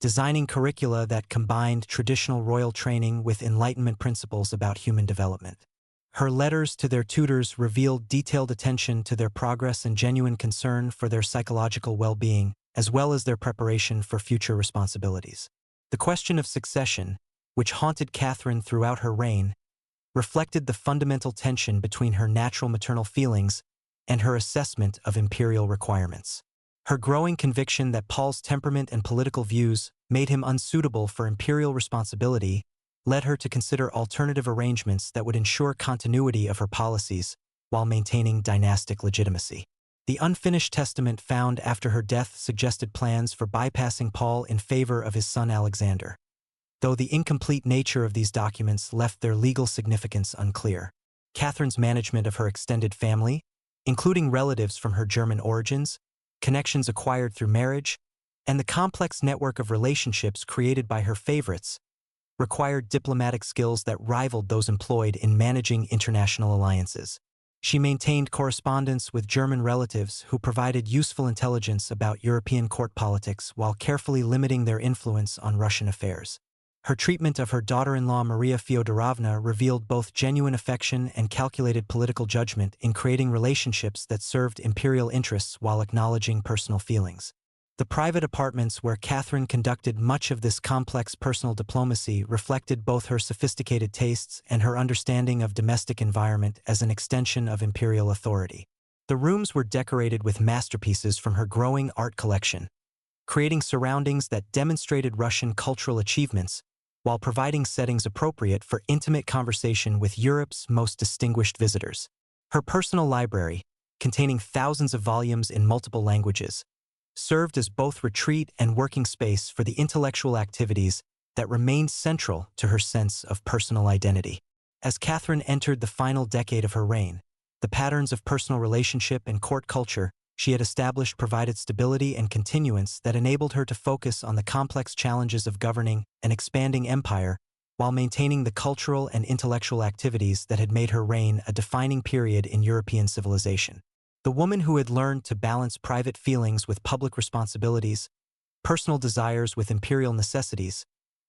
designing curricula that combined traditional royal training with Enlightenment principles about human development. Her letters to their tutors revealed detailed attention to their progress and genuine concern for their psychological well-being, as well as their preparation for future responsibilities. The question of succession, which haunted Catherine throughout her reign, reflected the fundamental tension between her natural maternal feelings and her assessment of imperial requirements. Her growing conviction that Paul's temperament and political views made him unsuitable for imperial responsibility led her to consider alternative arrangements that would ensure continuity of her policies while maintaining dynastic legitimacy. The unfinished testament found after her death suggested plans for bypassing Paul in favor of his son Alexander, though the incomplete nature of these documents left their legal significance unclear. Catherine's management of her extended family, including relatives from her German origins, connections acquired through marriage, and the complex network of relationships created by her favorites, required diplomatic skills that rivaled those employed in managing international alliances. She maintained correspondence with German relatives who provided useful intelligence about European court politics while carefully limiting their influence on Russian affairs. Her treatment of her daughter-in-law Maria Fyodorovna revealed both genuine affection and calculated political judgment in creating relationships that served imperial interests while acknowledging personal feelings. The private apartments where Catherine conducted much of this complex personal diplomacy reflected both her sophisticated tastes and her understanding of domestic environment as an extension of imperial authority. The rooms were decorated with masterpieces from her growing art collection, creating surroundings that demonstrated Russian cultural achievements while providing settings appropriate for intimate conversation with Europe's most distinguished visitors. Her personal library, containing thousands of volumes in multiple languages, served as both retreat and working space for the intellectual activities that remained central to her sense of personal identity. As Catherine entered the final decade of her reign, the patterns of personal relationship and court culture she had established provided stability and continuance that enabled her to focus on the complex challenges of governing an expanding empire while maintaining the cultural and intellectual activities that had made her reign a defining period in European civilization. The woman who had learned to balance private feelings with public responsibilities, personal desires with imperial necessities,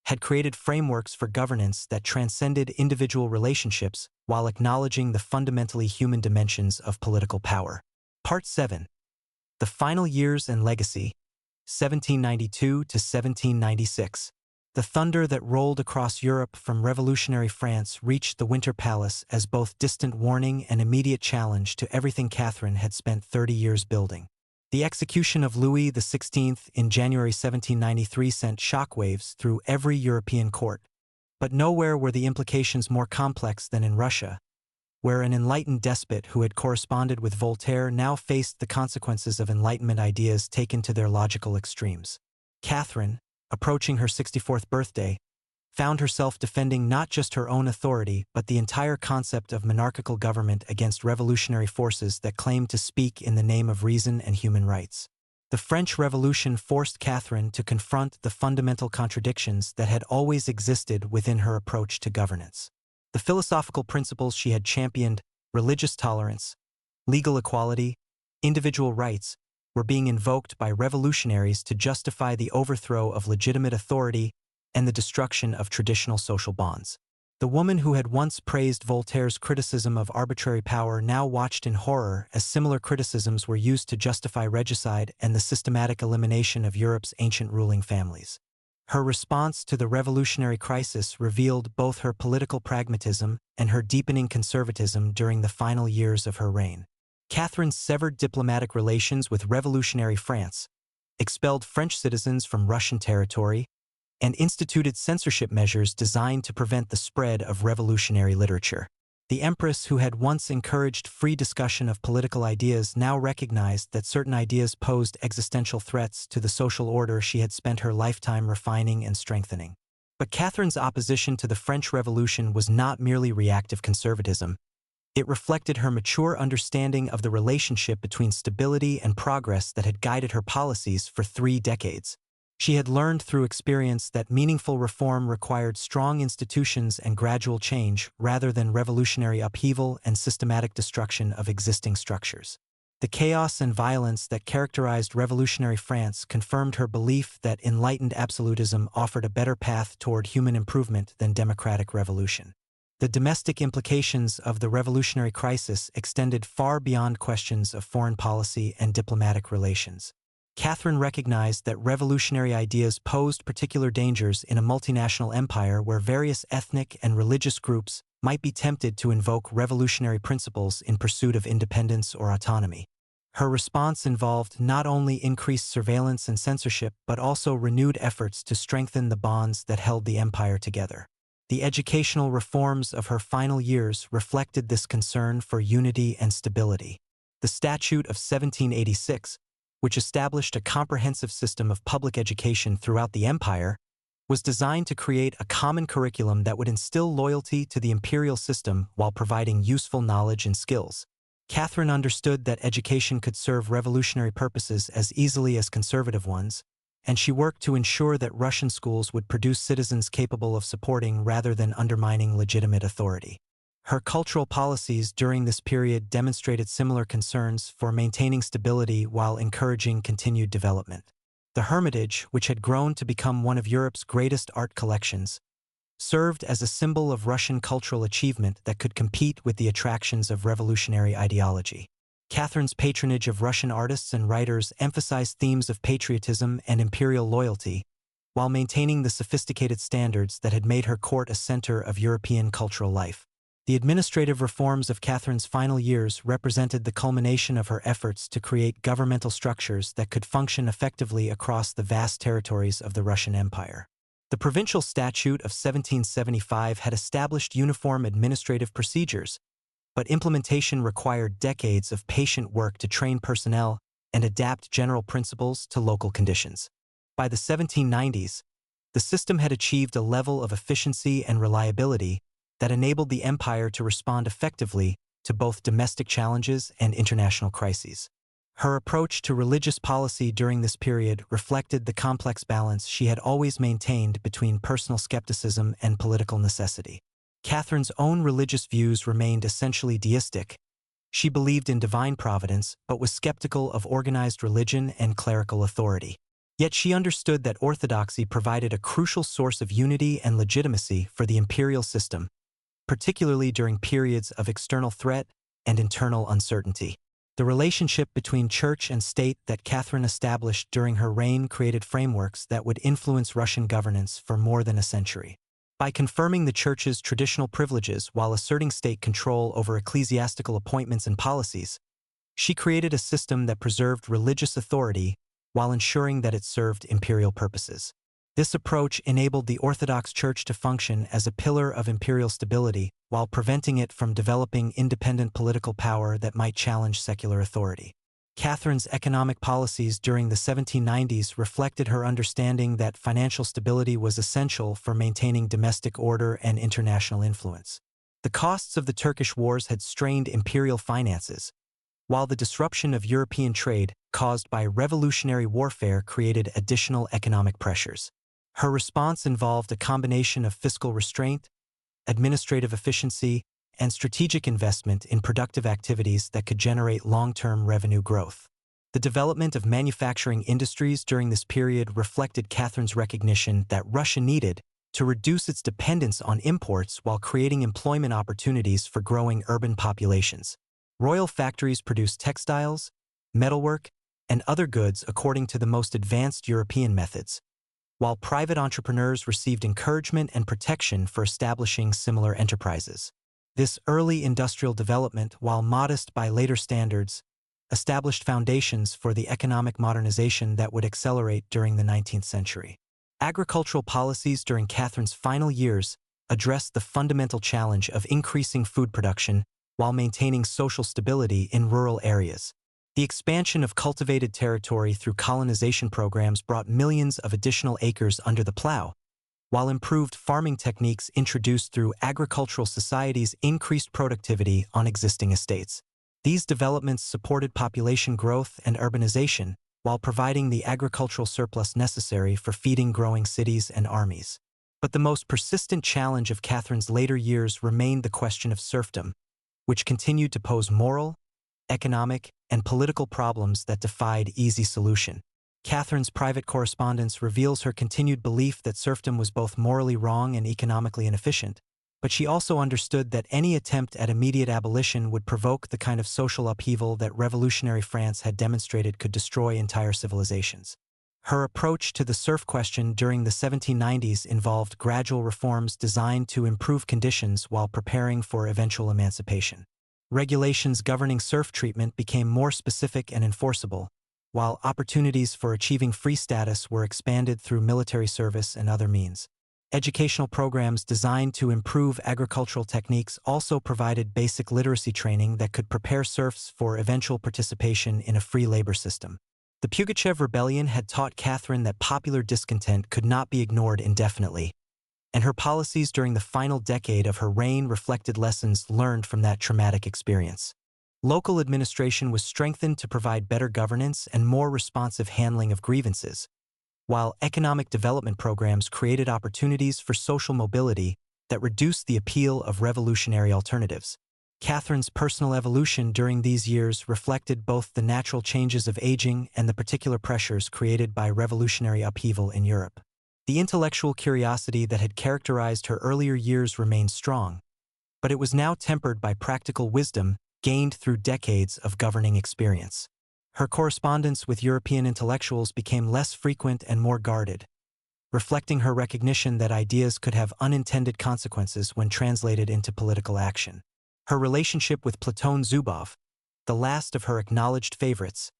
had created frameworks for governance that transcended individual relationships while acknowledging the fundamentally human dimensions of political power. Part 7. The Final Years and Legacy, 1792 to 1796. The thunder that rolled across Europe from revolutionary France reached the Winter Palace as both distant warning and immediate challenge to everything Catherine had spent 30 years building. The execution of Louis XVI in January 1793 sent shockwaves through every European court, but nowhere were the implications more complex than in Russia, where an enlightened despot who had corresponded with Voltaire now faced the consequences of Enlightenment ideas taken to their logical extremes. Catherine, approaching her 64th birthday, found herself defending not just her own authority but the entire concept of monarchical government against revolutionary forces that claimed to speak in the name of reason and human rights. The French Revolution forced Catherine to confront the fundamental contradictions that had always existed within her approach to governance. The philosophical principles she had championed, religious tolerance, legal equality, individual rights, were being invoked by revolutionaries to justify the overthrow of legitimate authority and the destruction of traditional social bonds. The woman who had once praised Voltaire's criticism of arbitrary power now watched in horror as similar criticisms were used to justify regicide and the systematic elimination of Europe's ancient ruling families. Her response to the revolutionary crisis revealed both her political pragmatism and her deepening conservatism during the final years of her reign. Catherine severed diplomatic relations with revolutionary France, expelled French citizens from Russian territory, and instituted censorship measures designed to prevent the spread of revolutionary literature. The empress, who had once encouraged free discussion of political ideas, now recognized that certain ideas posed existential threats to the social order she had spent her lifetime refining and strengthening. But Catherine's opposition to the French Revolution was not merely reactive conservatism. It reflected her mature understanding of the relationship between stability and progress that had guided her policies for 3 decades. She had learned through experience that meaningful reform required strong institutions and gradual change rather than revolutionary upheaval and systematic destruction of existing structures. The chaos and violence that characterized revolutionary France confirmed her belief that enlightened absolutism offered a better path toward human improvement than democratic revolution. The domestic implications of the revolutionary crisis extended far beyond questions of foreign policy and diplomatic relations. Catherine recognized that revolutionary ideas posed particular dangers in a multinational empire where various ethnic and religious groups might be tempted to invoke revolutionary principles in pursuit of independence or autonomy. Her response involved not only increased surveillance and censorship but also renewed efforts to strengthen the bonds that held the empire together. The educational reforms of her final years reflected this concern for unity and stability. The Statute of 1786, which established a comprehensive system of public education throughout the empire, was designed to create a common curriculum that would instill loyalty to the imperial system while providing useful knowledge and skills. Catherine understood that education could serve revolutionary purposes as easily as conservative ones, and she worked to ensure that Russian schools would produce citizens capable of supporting rather than undermining legitimate authority. Her cultural policies during this period demonstrated similar concerns for maintaining stability while encouraging continued development. The Hermitage, which had grown to become one of Europe's greatest art collections, served as a symbol of Russian cultural achievement that could compete with the attractions of revolutionary ideology. Catherine's patronage of Russian artists and writers emphasized themes of patriotism and imperial loyalty, while maintaining the sophisticated standards that had made her court a center of European cultural life. The administrative reforms of Catherine's final years represented the culmination of her efforts to create governmental structures that could function effectively across the vast territories of the Russian Empire. The Provincial Statute of 1775 had established uniform administrative procedures, but implementation required decades of patient work to train personnel and adapt general principles to local conditions. By the 1790s, the system had achieved a level of efficiency and reliability that enabled the empire to respond effectively to both domestic challenges and international crises. Her approach to religious policy during this period reflected the complex balance she had always maintained between personal skepticism and political necessity. Catherine's own religious views remained essentially deistic. She believed in divine providence but was skeptical of organized religion and clerical authority. Yet she understood that orthodoxy provided a crucial source of unity and legitimacy for the imperial system, particularly during periods of external threat and internal uncertainty. The relationship between church and state that Catherine established during her reign created frameworks that would influence Russian governance for more than a century. By confirming the church's traditional privileges while asserting state control over ecclesiastical appointments and policies, she created a system that preserved religious authority while ensuring that it served imperial purposes. This approach enabled the Orthodox Church to function as a pillar of imperial stability while preventing it from developing independent political power that might challenge secular authority. Catherine's economic policies during the 1790s reflected her understanding that financial stability was essential for maintaining domestic order and international influence. The costs of the Turkish wars had strained imperial finances, while the disruption of European trade caused by revolutionary warfare created additional economic pressures. Her response involved a combination of fiscal restraint, administrative efficiency, and strategic investment in productive activities that could generate long-term revenue growth. The development of manufacturing industries during this period reflected Catherine's recognition that Russia needed to reduce its dependence on imports while creating employment opportunities for growing urban populations. Royal factories produced textiles, metalwork, and other goods according to the most advanced European methods, while private entrepreneurs received encouragement and protection for establishing similar enterprises. This early industrial development, while modest by later standards, established foundations for the economic modernization that would accelerate during the 19th century. Agricultural policies during Catherine's final years addressed the fundamental challenge of increasing food production while maintaining social stability in rural areas. The expansion of cultivated territory through colonization programs brought millions of additional acres under the plow, while improved farming techniques introduced through agricultural societies increased productivity on existing estates. These developments supported population growth and urbanization, while providing the agricultural surplus necessary for feeding growing cities and armies. But the most persistent challenge of Catherine's later years remained the question of serfdom, which continued to pose moral, economic, and political problems that defied easy solution. Catherine's private correspondence reveals her continued belief that serfdom was both morally wrong and economically inefficient, but she also understood that any attempt at immediate abolition would provoke the kind of social upheaval that revolutionary France had demonstrated could destroy entire civilizations. Her approach to the serf question during the 1790s involved gradual reforms designed to improve conditions while preparing for eventual emancipation. Regulations governing serf treatment became more specific and enforceable, while opportunities for achieving free status were expanded through military service and other means. Educational programs designed to improve agricultural techniques also provided basic literacy training that could prepare serfs for eventual participation in a free labor system. The Pugachev Rebellion had taught Catherine that popular discontent could not be ignored indefinitely, and her policies during the final decade of her reign reflected lessons learned from that traumatic experience. Local administration was strengthened to provide better governance and more responsive handling of grievances, while economic development programs created opportunities for social mobility that reduced the appeal of revolutionary alternatives. Catherine's personal evolution during these years reflected both the natural changes of aging and the particular pressures created by revolutionary upheaval in Europe. The intellectual curiosity that had characterized her earlier years remained strong, but it was now tempered by practical wisdom gained through decades of governing experience. Her correspondence with European intellectuals became less frequent and more guarded, reflecting her recognition that ideas could have unintended consequences when translated into political action. Her relationship with Platon Zubov, the last of her acknowledged favorites,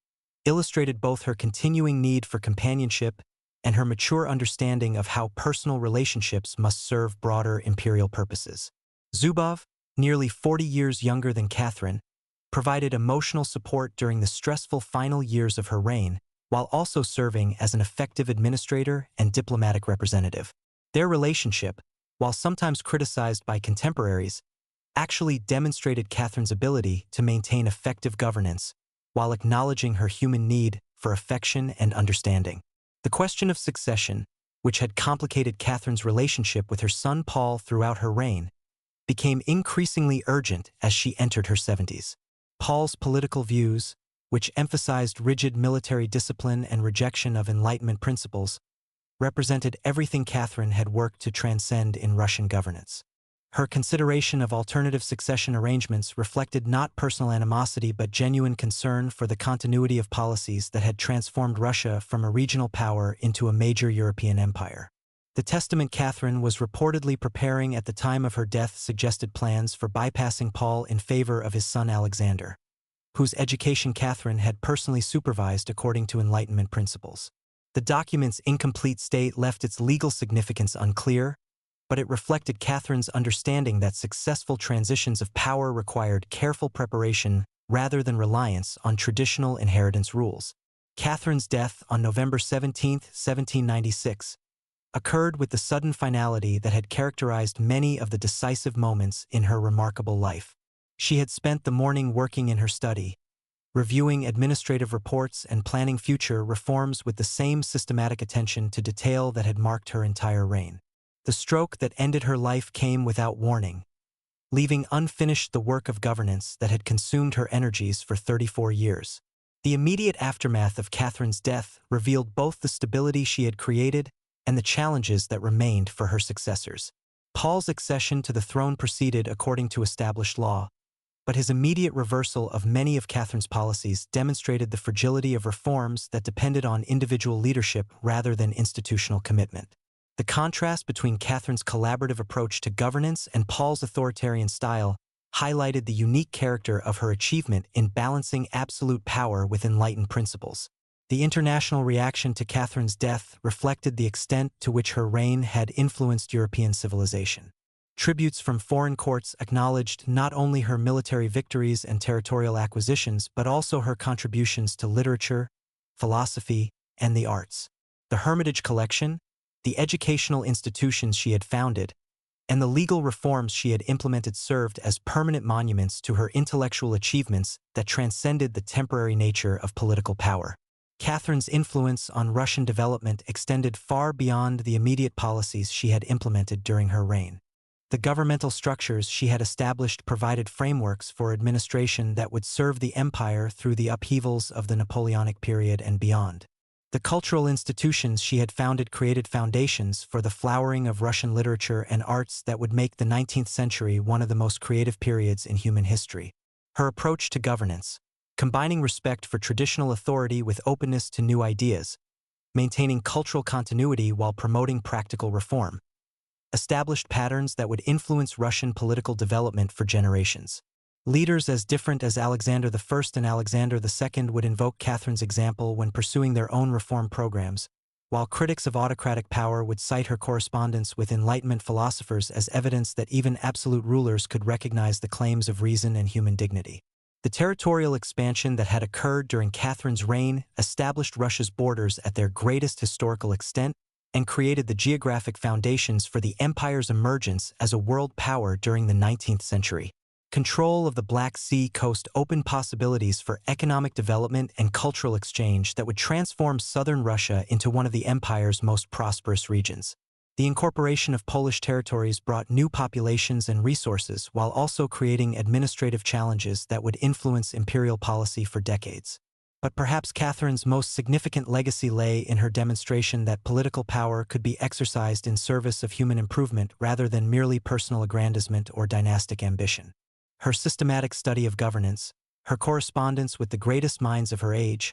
illustrated both her continuing need for companionship and her mature understanding of how personal relationships must serve broader imperial purposes. Zubov, nearly 40 years younger than Catherine, provided emotional support during the stressful final years of her reign, while also serving as an effective administrator and diplomatic representative. Their relationship, while sometimes criticized by contemporaries, actually demonstrated Catherine's ability to maintain effective governance while acknowledging her human need for affection and understanding. The question of succession, which had complicated Catherine's relationship with her son Paul throughout her reign, became increasingly urgent as she entered her 70s. Paul's political views, which emphasized rigid military discipline and rejection of Enlightenment principles, represented everything Catherine had worked to transcend in Russian governance. Her consideration of alternative succession arrangements reflected not personal animosity but genuine concern for the continuity of policies that had transformed Russia from a regional power into a major European empire. The testament Catherine was reportedly preparing at the time of her death suggested plans for bypassing Paul in favor of his son Alexander, whose education Catherine had personally supervised according to Enlightenment principles. The document's incomplete state left its legal significance unclear, but it reflected Catherine's understanding that successful transitions of power required careful preparation rather than reliance on traditional inheritance rules. Catherine's death on November 17, 1796, occurred with the sudden finality that had characterized many of the decisive moments in her remarkable life. She had spent the morning working in her study, reviewing administrative reports and planning future reforms with the same systematic attention to detail that had marked her entire reign. The stroke that ended her life came without warning, leaving unfinished the work of governance that had consumed her energies for 34 years. The immediate aftermath of Catherine's death revealed both the stability she had created and the challenges that remained for her successors. Paul's accession to the throne proceeded according to established law, but his immediate reversal of many of Catherine's policies demonstrated the fragility of reforms that depended on individual leadership rather than institutional commitment. The contrast between Catherine's collaborative approach to governance and Paul's authoritarian style highlighted the unique character of her achievement in balancing absolute power with enlightened principles. The international reaction to Catherine's death reflected the extent to which her reign had influenced European civilization. Tributes from foreign courts acknowledged not only her military victories and territorial acquisitions, but also her contributions to literature, philosophy, and the arts. The Hermitage collection, the educational institutions she had founded, and the legal reforms she had implemented served as permanent monuments to her intellectual achievements that transcended the temporary nature of political power. Catherine's influence on Russian development extended far beyond the immediate policies she had implemented during her reign. The governmental structures she had established provided frameworks for administration that would serve the empire through the upheavals of the Napoleonic period and beyond. The cultural institutions she had founded created foundations for the flowering of Russian literature and arts that would make the 19th century one of the most creative periods in human history. Her approach to governance, combining respect for traditional authority with openness to new ideas, maintaining cultural continuity while promoting practical reform, established patterns that would influence Russian political development for generations. Leaders as different as Alexander I and Alexander II would invoke Catherine's example when pursuing their own reform programs, while critics of autocratic power would cite her correspondence with Enlightenment philosophers as evidence that even absolute rulers could recognize the claims of reason and human dignity. The territorial expansion that had occurred during Catherine's reign established Russia's borders at their greatest historical extent and created the geographic foundations for the empire's emergence as a world power during the 19th century. Control of the Black Sea coast opened possibilities for economic development and cultural exchange that would transform southern Russia into one of the empire's most prosperous regions. The incorporation of Polish territories brought new populations and resources while also creating administrative challenges that would influence imperial policy for decades. But perhaps Catherine's most significant legacy lay in her demonstration that political power could be exercised in service of human improvement rather than merely personal aggrandizement or dynastic ambition. Her systematic study of governance, her correspondence with the greatest minds of her age,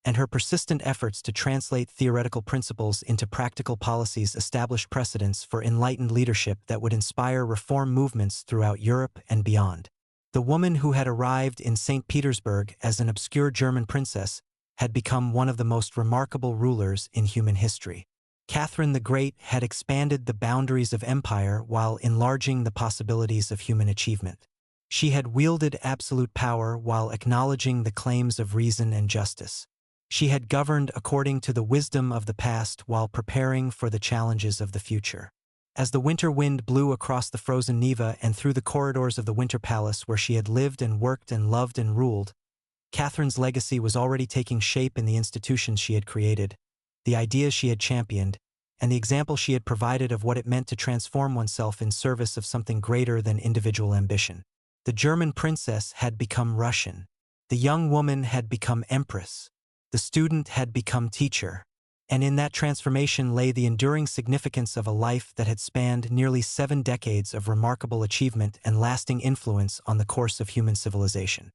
and her persistent efforts to translate theoretical principles into practical policies established precedents for enlightened leadership that would inspire reform movements throughout Europe and beyond. The woman who had arrived in St. Petersburg as an obscure German princess had become one of the most remarkable rulers in human history. Catherine the Great had expanded the boundaries of empire while enlarging the possibilities of human achievement. She had wielded absolute power while acknowledging the claims of reason and justice. She had governed according to the wisdom of the past while preparing for the challenges of the future. As the winter wind blew across the frozen Neva and through the corridors of the Winter Palace where she had lived and worked and loved and ruled, Catherine's legacy was already taking shape in the institutions she had created, the ideas she had championed, and the example she had provided of what it meant to transform oneself in service of something greater than individual ambition. The German princess had become Russian. The young woman had become empress. The student had become teacher. And in that transformation lay the enduring significance of a life that had spanned nearly 7 decades of remarkable achievement and lasting influence on the course of human civilization.